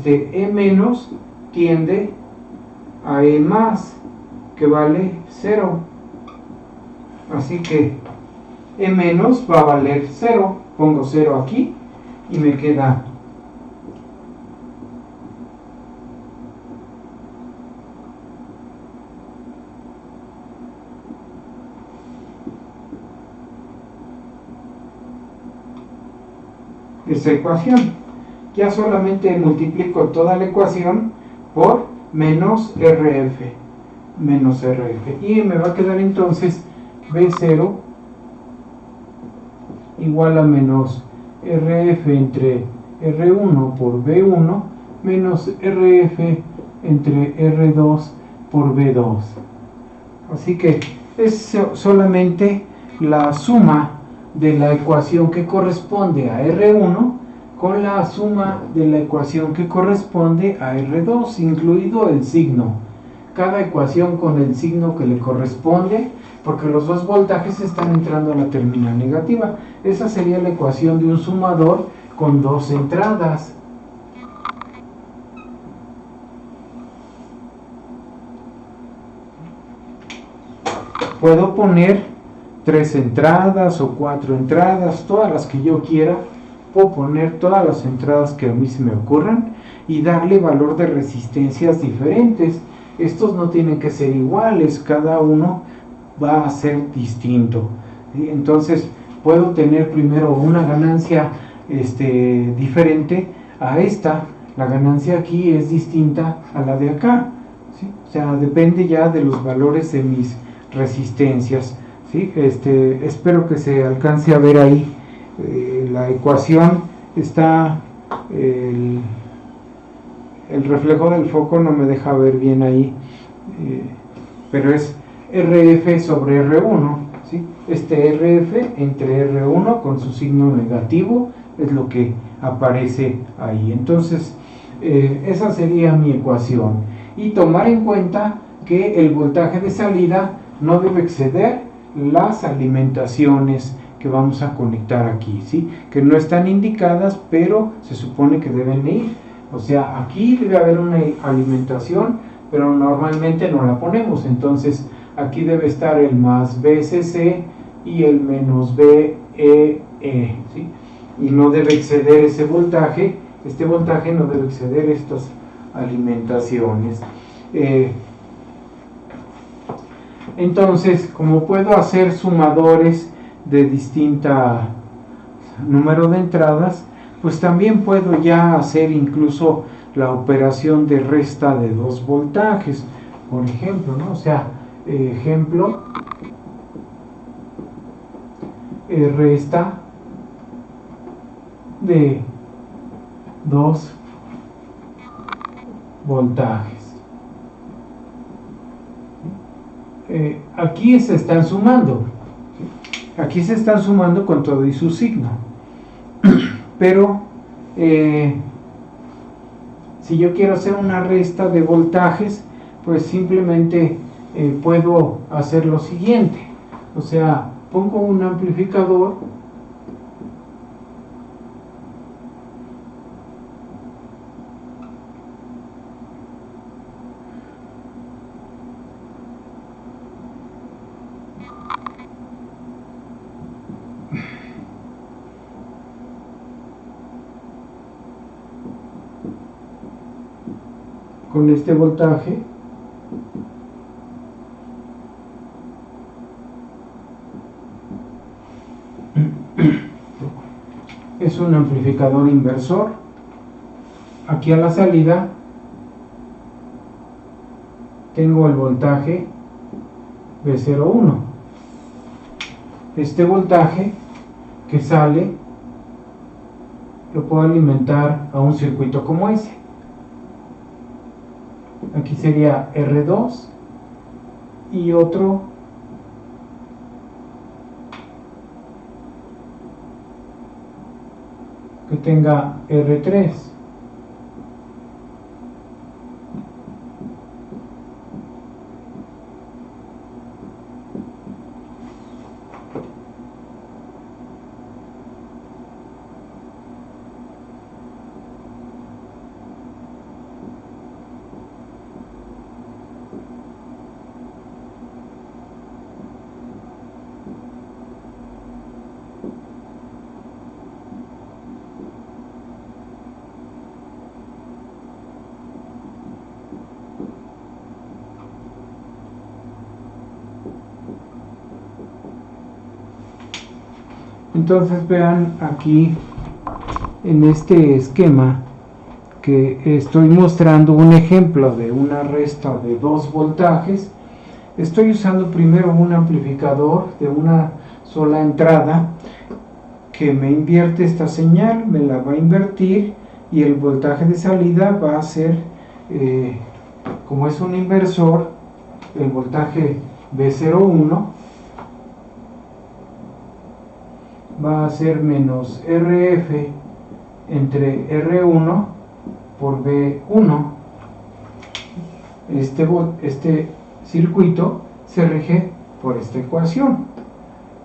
tiende a E+, que vale 0. Así que E- va a valer 0. Pongo 0 aquí y me queda esa ecuación. Ya solamente multiplico toda la ecuación por menos RF, y me va a quedar entonces V0 igual a menos RF entre R1 por V1 menos RF entre R2 por V2. Así que es solamente la suma de la ecuación que corresponde a R1 con la suma de la ecuación que corresponde a R2, incluido el signo. Cada ecuación con el signo que le corresponde, porque los dos voltajes están entrando a la terminal negativa. Esa sería la ecuación de un sumador con dos entradas. Puedo poner 3 entradas o 4 entradas, todas las que yo quiera. Puedo poner todas las entradas que a mí se me ocurran y darle valor de resistencias diferentes. estos no tienen que ser iguales, cada uno va a ser distinto, ¿sí? Entonces puedo tener primero una ganancia diferente a esta. La ganancia aquí es distinta a la de acá, ¿sí? O sea, depende ya de los valores de mis resistencias, ¿sí? Espero que se alcance a ver ahí la ecuación. Está el reflejo del foco, no me deja ver bien ahí, pero es RF sobre R1, ¿sí? RF entre R1 con su signo negativo es lo que aparece ahí. Entonces esa sería mi ecuación, y tomar en cuenta que el voltaje de salida no debe exceder las alimentaciones que vamos a conectar aquí, ¿sí? Que no están indicadas, pero se supone que deben ir. O sea, aquí debe haber una alimentación, pero normalmente no la ponemos. Entonces aquí debe estar el más BCC y el menos BEE, ¿sí? Y no debe exceder ese voltaje. Este voltaje no debe exceder estas alimentaciones. Entonces, como puedo hacer sumadores de distinta número de entradas, pues también puedo ya hacer incluso la operación de resta de 2 voltajes, por ejemplo, ¿no? O sea, ejemplo, resta de 2 voltajes. Aquí se están sumando, ¿sí? Aquí se están sumando con todo y su signo, pero si yo quiero hacer una resta de voltajes, pues simplemente puedo hacer lo siguiente. O sea, pongo un amplificador con este voltaje, es un amplificador inversor. Aquí a la salida tengo el voltaje V01. Este voltaje que sale lo puedo alimentar a un circuito como ese. Aquí sería R2 y otro que tenga R3. Entonces vean aquí en este esquema que estoy mostrando un ejemplo de una resta de 2 voltajes. Estoy usando primero un amplificador de una sola entrada que me invierte esta señal, me la va a invertir, y el voltaje de salida va a ser, como es un inversor, el voltaje V01 va a ser menos RF entre R1 por V1. Este circuito se rige por esta ecuación.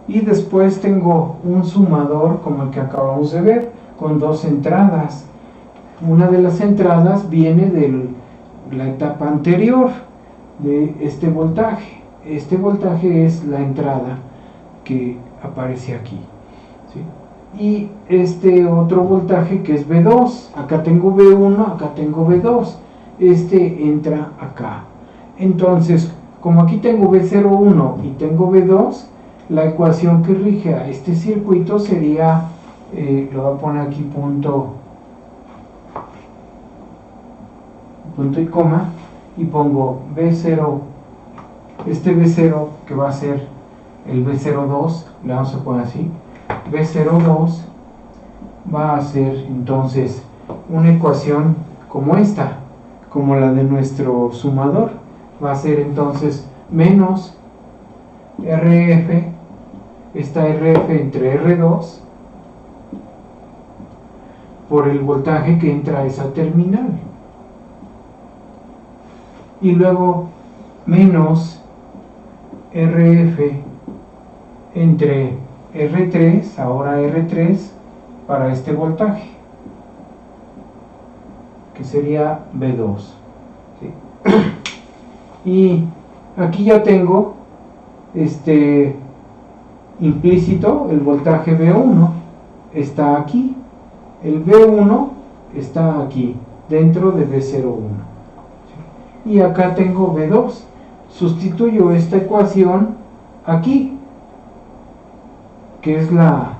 Y después tengo un sumador como el que acabamos de ver, con 2 entradas. Una de las entradas viene de la etapa anterior de este voltaje. Este voltaje es la entrada que aparece aquí, ¿sí? Y este otro voltaje que es V2, acá tengo V1, acá tengo V2, entra acá. Entonces, como aquí tengo B01 y tengo B2, la ecuación que rige a este circuito sería, lo voy a poner aquí punto y coma, y pongo B0, este B0 que va a ser el B02, le vamos a poner así, B02 va a ser entonces una ecuación como esta, como la de nuestro sumador, va a ser entonces menos RF, esta RF entre R2 por el voltaje que entra a esa terminal, y luego menos RF entre R3, ahora R3 para este voltaje, que sería B2, ¿sí? Y aquí ya tengo implícito el voltaje B1 está aquí, el B1 está aquí dentro de B01, ¿sí? Y acá tengo B2, sustituyo esta ecuación aquí, que es la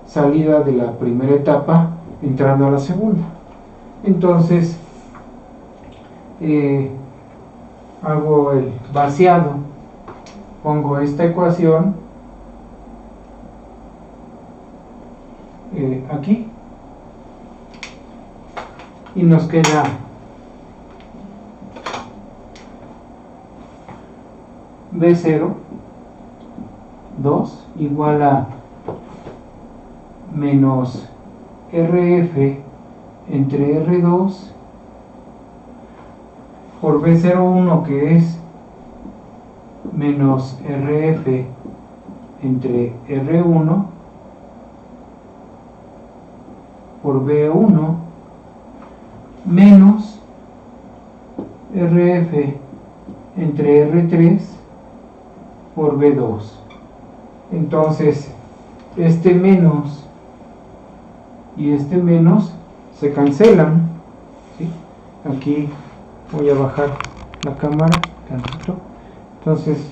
salida de la primera etapa entrando a la segunda. Entonces hago el vaciado, pongo esta ecuación aquí y nos queda B0 2 igual a menos RF entre R2 por B01, que es menos RF entre R1 por B1 menos RF entre R3 por B2. Entonces este menos y este menos se cancelan, ¿sí? Aquí voy a bajar la cámara tantito. Entonces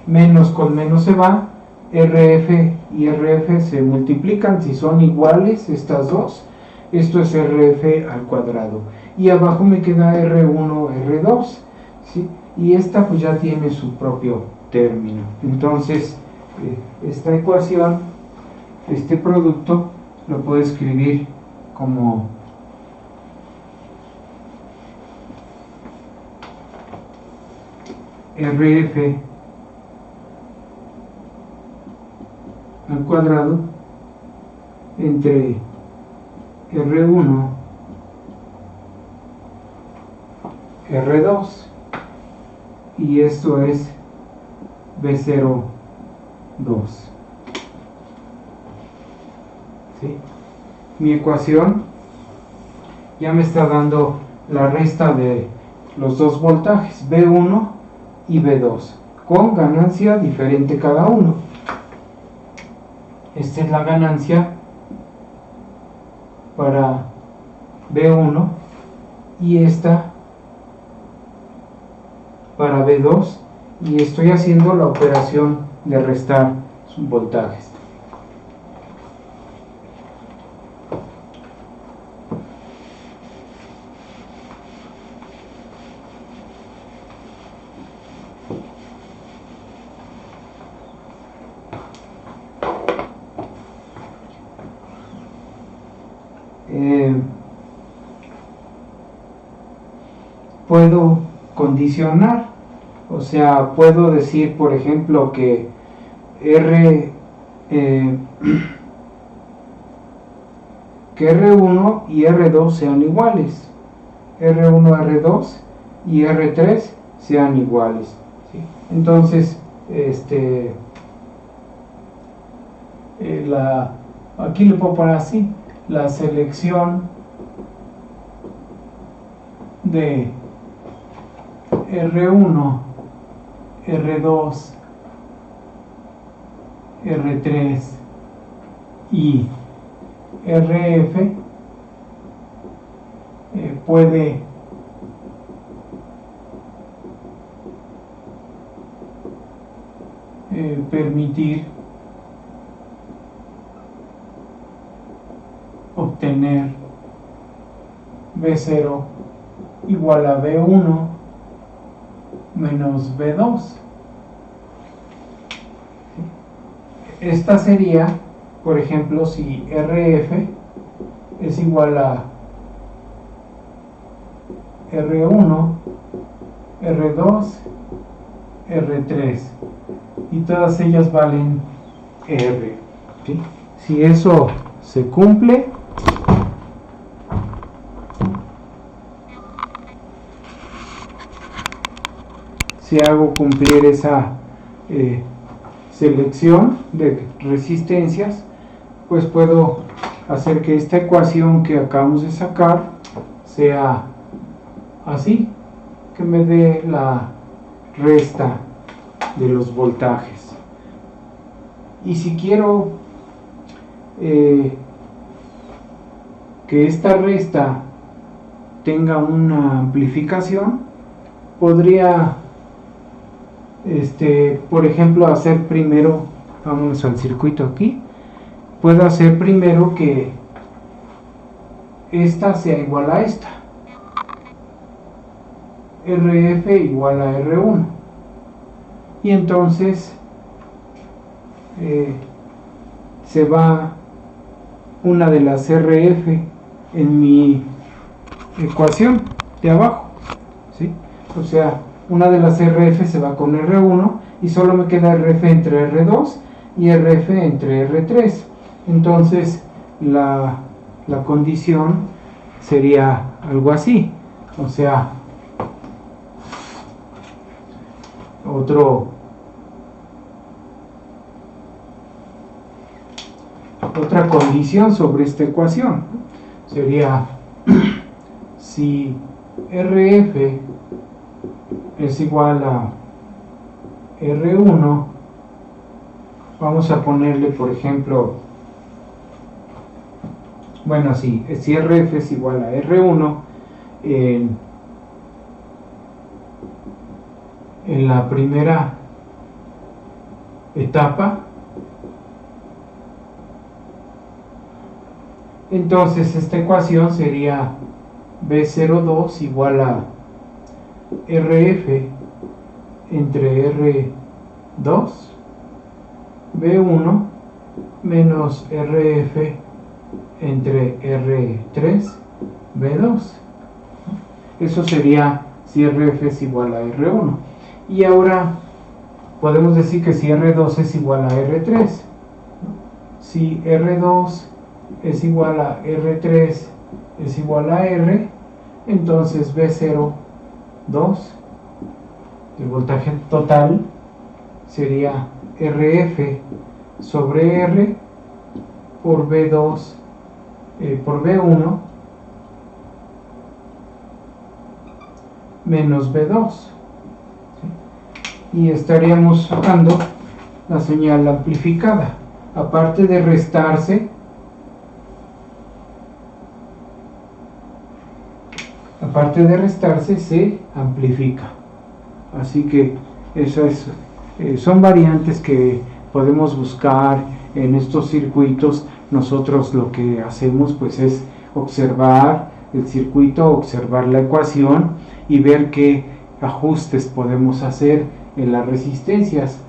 menos con menos se va, RF y RF se multiplican si son iguales estas dos, esto es RF al cuadrado, y abajo me queda R1, R2, ¿sí? Y esta pues ya tiene su propio término. Entonces esta ecuación, este producto lo puedo escribir como RF al cuadrado entre R1, R2, y esto es B02, ¿sí? Mi ecuación ya me está dando la resta de los dos voltajes, B1 y B2, con ganancia diferente cada uno. Esta es la ganancia para B1 y esta para B2, y estoy haciendo la operación de restar sus voltajes. Puedo condicionar, o sea, puedo decir, por ejemplo, que que R1 y R2 sean iguales, R1, R2 y R3 sean iguales, ¿sí? Entonces, aquí le puedo poner así, la selección de R1, R2, R3 y RF puede permitir obtener B0 igual a B1 menos B2. Esta sería, por ejemplo, si RF es igual a R1, R2, R3 y todas ellas valen R, ¿sí? Si eso se cumple, si hago cumplir esa selección de resistencias, pues puedo hacer que esta ecuación que acabamos de sacar sea así, que me dé la resta de los voltajes. Y si quiero que esta resta tenga una amplificación, podría por ejemplo hacer primero, vámonos al circuito aquí, puedo hacer primero que esta sea igual a esta, RF igual a R1, y entonces se va una de las RF en mi ecuación de abajo, ¿sí? O sea, una de las RF se va con R1 y solo me queda RF entre R2 y RF entre R3. Entonces la condición sería algo así, o sea, otra condición sobre esta ecuación sería si RF es igual a R1, vamos a ponerle, por ejemplo, bueno, si RF es igual a R1 en la primera etapa, entonces esta ecuación sería B02 igual a RF entre R2, B1 menos RF entre R3, B2. Eso sería si RF es igual a R1. Y ahora podemos decir que si R2 es igual a R3, si R2 es igual a R3 es igual a R, entonces B02, el voltaje total, sería RF sobre R por B2 por B1 menos B2, ¿sí? Y estaríamos sacando la señal amplificada. Aparte de restarse, se amplifica. Así que esas son variantes que podemos buscar en estos circuitos. Nosotros lo que hacemos pues es observar el circuito, observar la ecuación y ver qué ajustes podemos hacer en las resistencias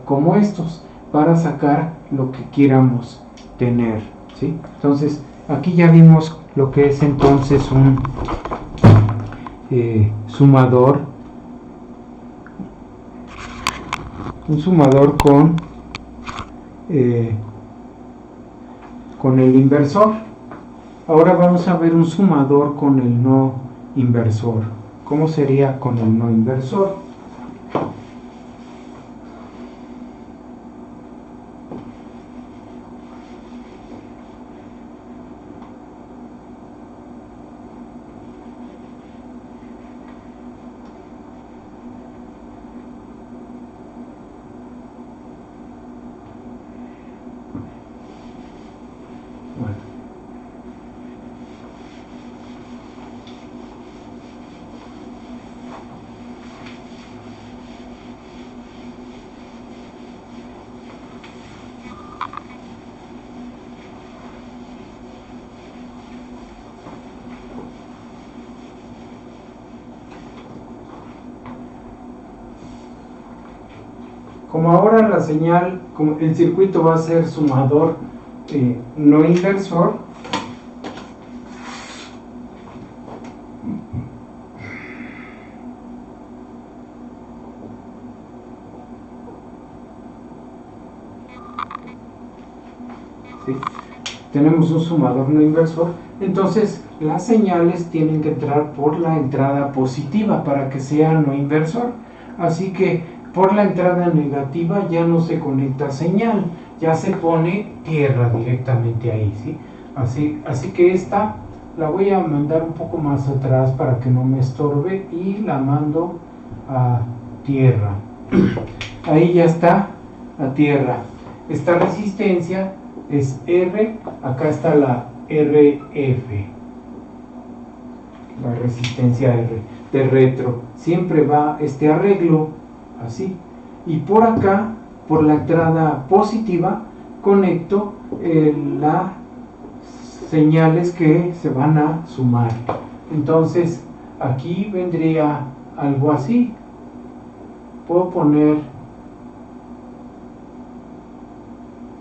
como estos para sacar lo que quieramos tener, ¿sí? Entonces aquí ya vimos lo que es entonces un sumador, con el inversor. Ahora vamos a ver un sumador con el no inversor. ¿Cómo sería con el no inversor? como ahora la señal, como el circuito va a ser sumador no inversor, ¿sí? Tenemos un sumador no inversor, entonces las señales tienen que entrar por la entrada positiva para que sea no inversor. Así que por la entrada negativa ya no se conecta señal, ya se pone tierra directamente ahí, ¿sí? Así que esta la voy a mandar un poco más atrás para que no me estorbe y la mando a tierra. Ahí ya está a tierra. Esta resistencia es R, acá está la RF, la resistencia R de retro. Siempre va este arreglo así, y por acá, por la entrada positiva, conecto las señales que se van a sumar. Entonces aquí vendría algo así. Puedo poner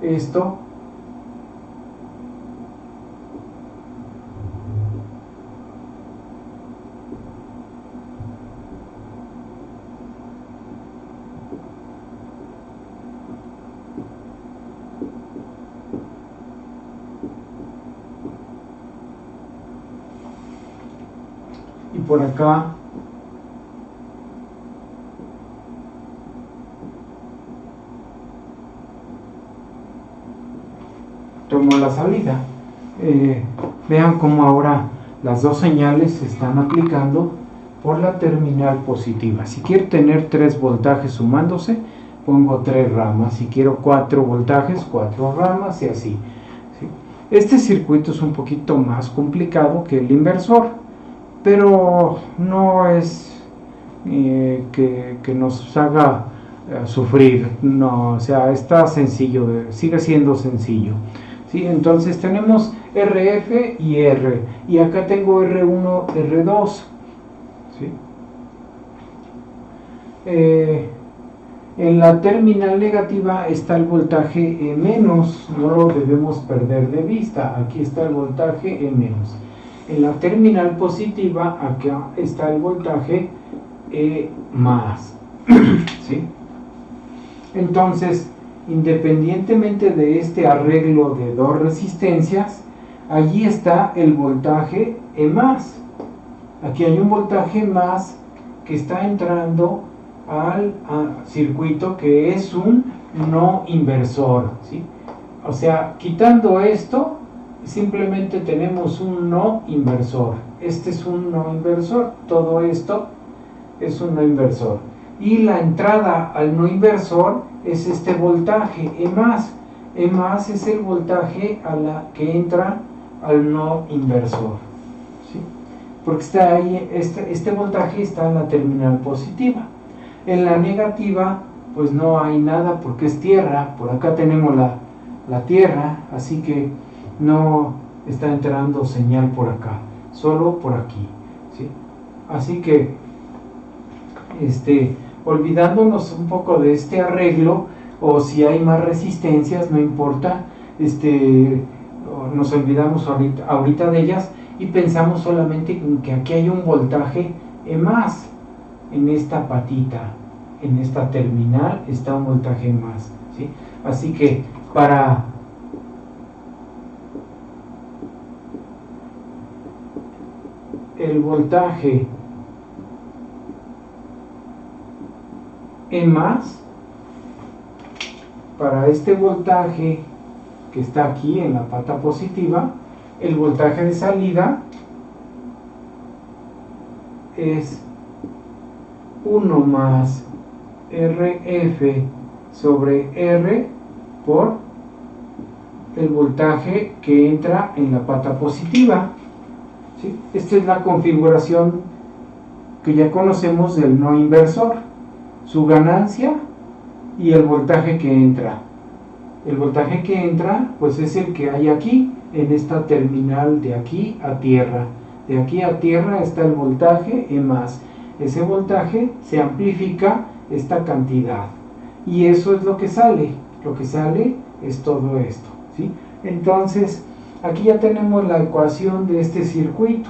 esto y por acá tomo la salida. Vean cómo ahora las dos señales se están aplicando por la terminal positiva. Si quiero tener 3 voltajes sumándose, pongo 3 ramas. Si quiero 4 voltajes, 4 ramas y así, ¿sí? Este circuito es un poquito más complicado que el inversor, pero no es que nos haga sufrir, no, o sea, está sencillo, sigue siendo sencillo, ¿sí? Entonces tenemos RF y R, y acá tengo R1, R2, ¿sí? En la terminal negativa está el voltaje E menos, no lo debemos perder de vista, aquí está el voltaje E menos. En la terminal positiva, acá está el voltaje E más, ¿sí? Entonces, independientemente de este arreglo de dos resistencias, allí está el voltaje E más. Aquí hay un voltaje más que está entrando al circuito, que es un no inversor, ¿sí? O sea, quitando esto, simplemente tenemos un no inversor. Este es un no inversor, todo esto es un no inversor. Y la entrada al no inversor es este voltaje E más. E más es el voltaje que entra al no inversor, ¿sí? Porque está ahí, este voltaje está en la terminal positiva. En la negativa, pues no hay nada porque es tierra. Por acá tenemos la tierra, así que no está entrando señal por acá, solo por aquí, ¿sí? Así que olvidándonos un poco de este arreglo, o si hay más resistencias, no importa, nos olvidamos ahorita de ellas y pensamos solamente en que aquí hay un voltaje E más. En esta patita, en esta terminal, está un voltaje más, ¿sí? Así que para el voltaje E más, para este voltaje que está aquí en la pata positiva, el voltaje de salida es 1 más RF sobre R por el voltaje que entra en la pata positiva, ¿sí? Esta es la configuración que ya conocemos del no inversor, su ganancia y el voltaje que entra. El voltaje que entra, pues es el que hay aquí, en esta terminal de aquí a tierra. De aquí a tierra está el voltaje E más. Ese voltaje se amplifica esta cantidad. y eso es lo que sale es todo esto, ¿sí? Entonces aquí ya tenemos la ecuación de este circuito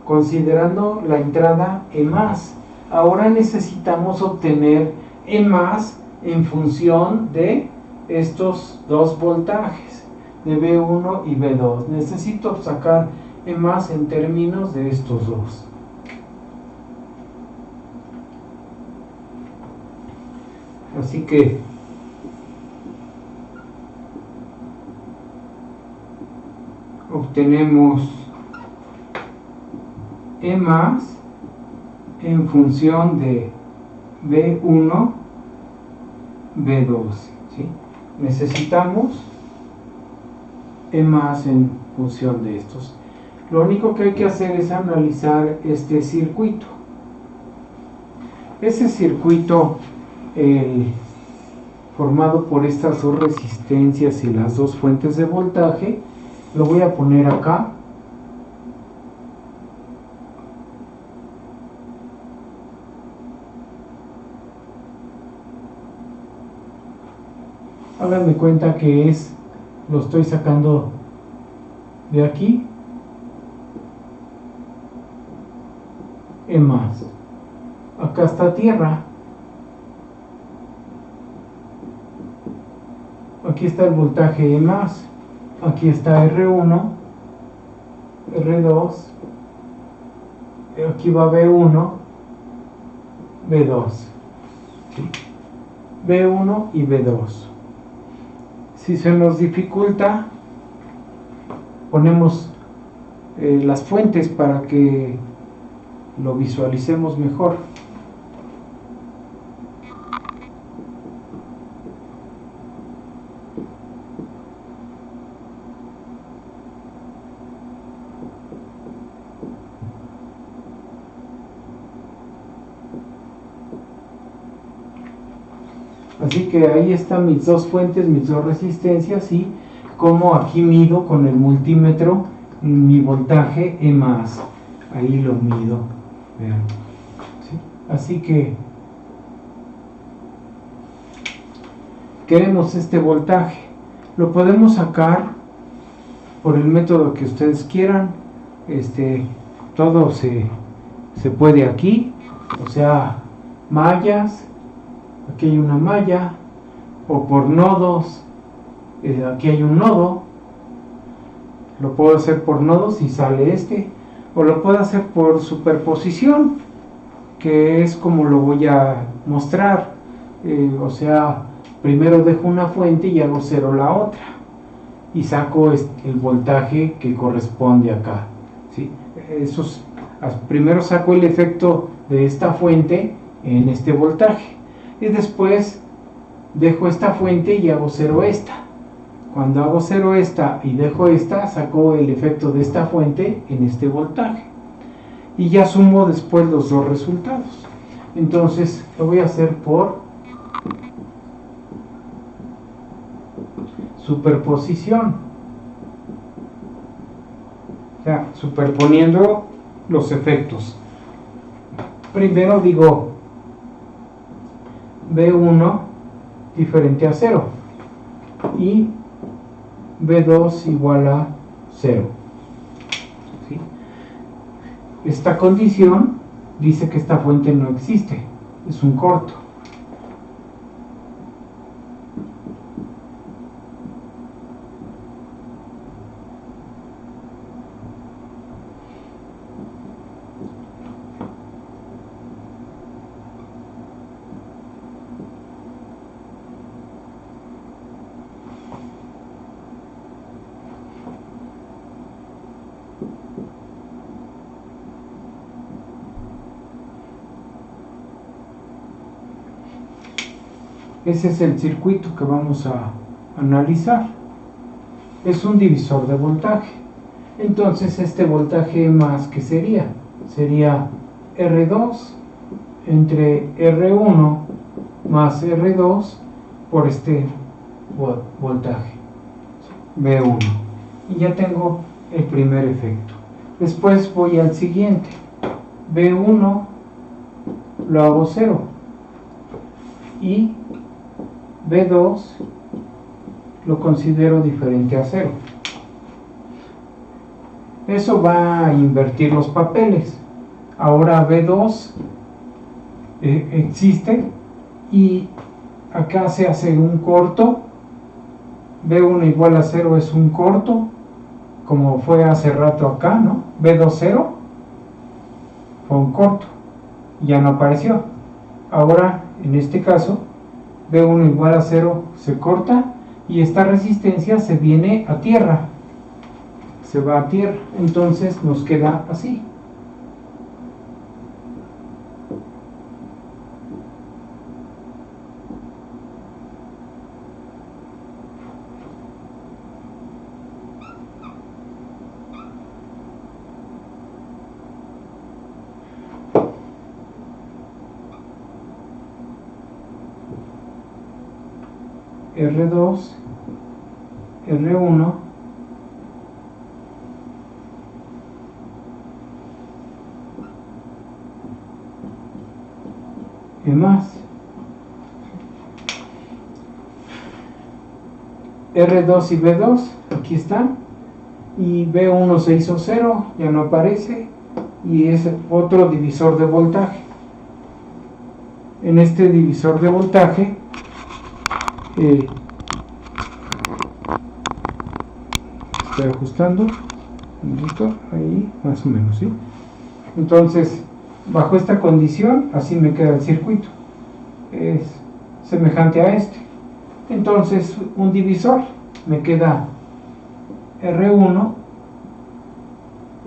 considerando la entrada E+. Ahora necesitamos obtener E+ en función de estos dos voltajes de B1 y B2. Necesito sacar E+ en términos de estos dos. Así que obtenemos E+ en función de B1, B2, ¿sí? Necesitamos E+ en función de estos. Lo único que hay que hacer es analizar este circuito. Ese circuito formado por estas dos resistencias y las dos fuentes de voltaje, lo voy a poner acá. Háganme cuenta que lo estoy sacando de aquí, E+. Acá está tierra. Aquí está el voltaje E+. Aquí está R1, R2. Aquí va B1, B2. ¿Sí? B1 y B2. Si se nos dificulta, ponemos las fuentes para que lo visualicemos mejor. Así que ahí están mis dos fuentes, mis dos resistencias, y como aquí mido con el multímetro mi voltaje E+. Ahí lo mido. Vean. ¿Sí? Así que queremos este voltaje. Lo podemos sacar por el método que ustedes quieran. Todo se puede aquí. O sea, mallas. Aquí hay una malla, o por nodos, aquí hay un nodo. Lo puedo hacer por nodos y sale o lo puedo hacer por superposición, que es como lo voy a mostrar. O sea, primero dejo una fuente y hago cero la otra, y saco el voltaje que corresponde acá, ¿sí? Primero saco el efecto de esta fuente en este voltaje, y después dejo esta fuente y hago cero esta. Cuando hago cero esta y dejo esta, saco el efecto de esta fuente en este voltaje, y ya sumo después los dos resultados. Entonces lo voy a hacer por superposición, o sea, superponiendo los efectos. Primero digo B1 diferente a 0 y B2 igual a 0. ¿Sí? Esta condición dice que esta fuente no existe, es un corto. Ese es el circuito que vamos a analizar. Es un divisor de voltaje. Entonces este voltaje más, ¿qué sería? Sería R2 entre R1 más R2 por este voltaje B1. Y ya tengo el primer efecto. Después voy al siguiente. B1 lo hago 0 y B2 lo considero diferente a 0. Eso va a invertir los papeles. Ahora B2 existe y acá se hace un corto. B1 igual a 0 es un corto, como fue hace rato acá, ¿no? B2 0 fue un corto, ya no apareció. Ahora, en este caso, B1 igual a 0 se corta y esta resistencia se viene a tierra, se va a tierra, entonces nos queda así. R2, R1, y más. R2 y B2, aquí están, y B1 se hizo 0, ya no aparece, y es otro divisor de voltaje. En este divisor de voltaje estoy ajustando un poquito, ahí más o menos, ¿sí? Entonces, bajo esta condición, así me queda el circuito, es semejante a este. Entonces, un divisor, me queda R1,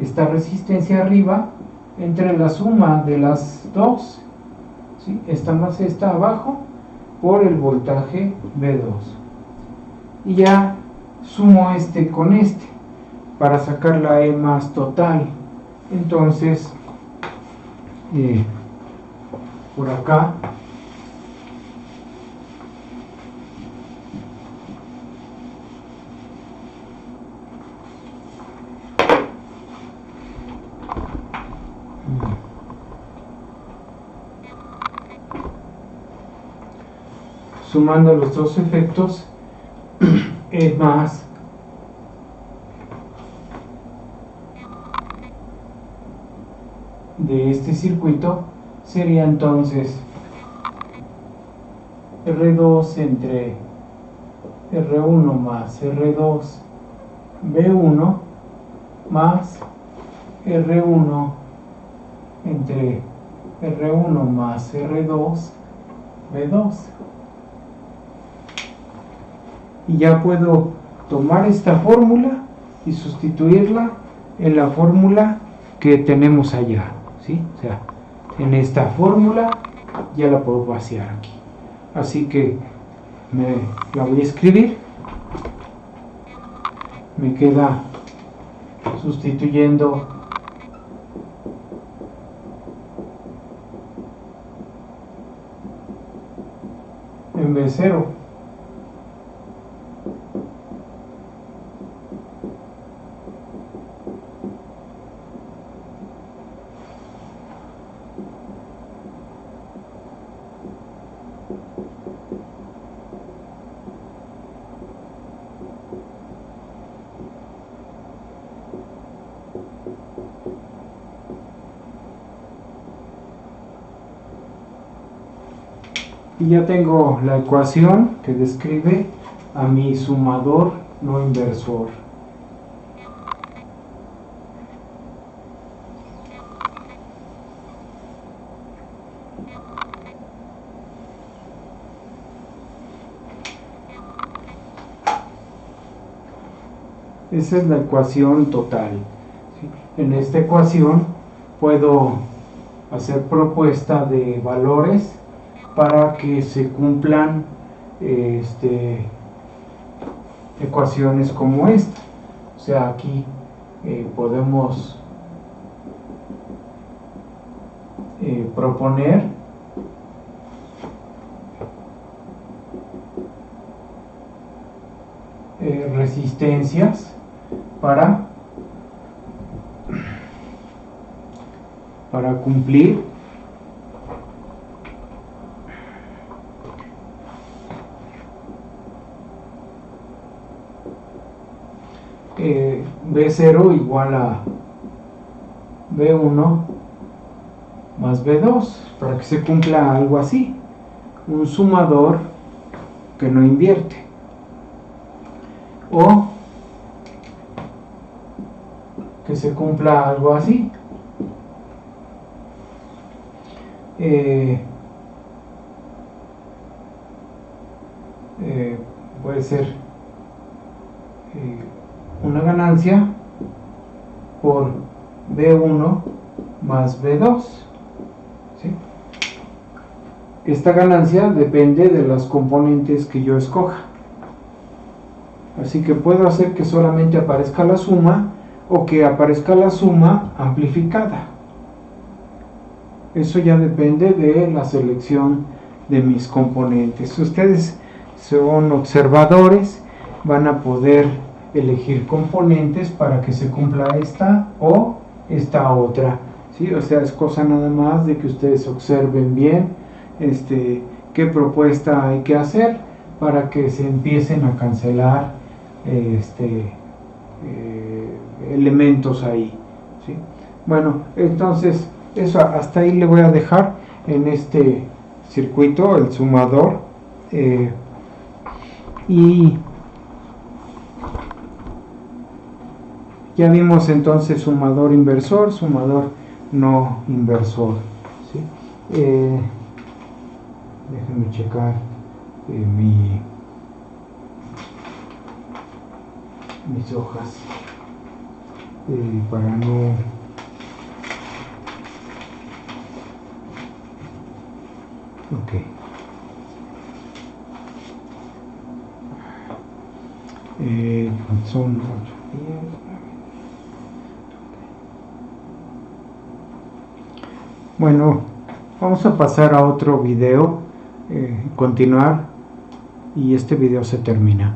esta resistencia arriba, entre la suma de las dos, ¿sí? Esta más esta abajo, por el voltaje B2. Y ya sumo este con este, para sacar la E más total. Entonces, por acá, sumando los dos efectos, E más de este circuito sería entonces R2 entre R1 más R2 B1 más R1 entre R1 más R2 B2. Y ya puedo tomar esta fórmula y sustituirla en la fórmula que tenemos allá, ¿sí? O sea, en esta fórmula ya la puedo vaciar aquí. Así que la voy a escribir. Me queda sustituyendo en B0 y ya tengo la ecuación que describe a mi sumador no inversor. Esa es la ecuación total. En esta ecuación puedo hacer propuesta de valores para que se cumplan ecuaciones como esta. O sea, aquí podemos proponer resistencias para cumplir B0 igual a B1 más B2, para que se cumpla algo así, un sumador que no invierte. O que se cumpla algo así. Puede ser una ganancia por B1 más B2. ¿Sí? Esta ganancia depende de las componentes que yo escoja. Así que puedo hacer que solamente aparezca la suma o que aparezca la suma amplificada. Eso ya depende de la selección de mis componentes. Si ustedes son observadores, van a poder elegir componentes para que se cumpla esta o esta otra. ¿Sí? O sea, es cosa nada más de que ustedes observen bien qué propuesta hay que hacer para que se empiecen a cancelar elementos ahí. ¿Sí? Bueno, entonces eso hasta ahí le voy a dejar en este circuito, el sumador, y ya vimos entonces sumador inversor, sumador no inversor. ¿Sí? Déjenme checar mis hojas para no son 8 días. Bueno, vamos a pasar a otro video, continuar, y este video se termina.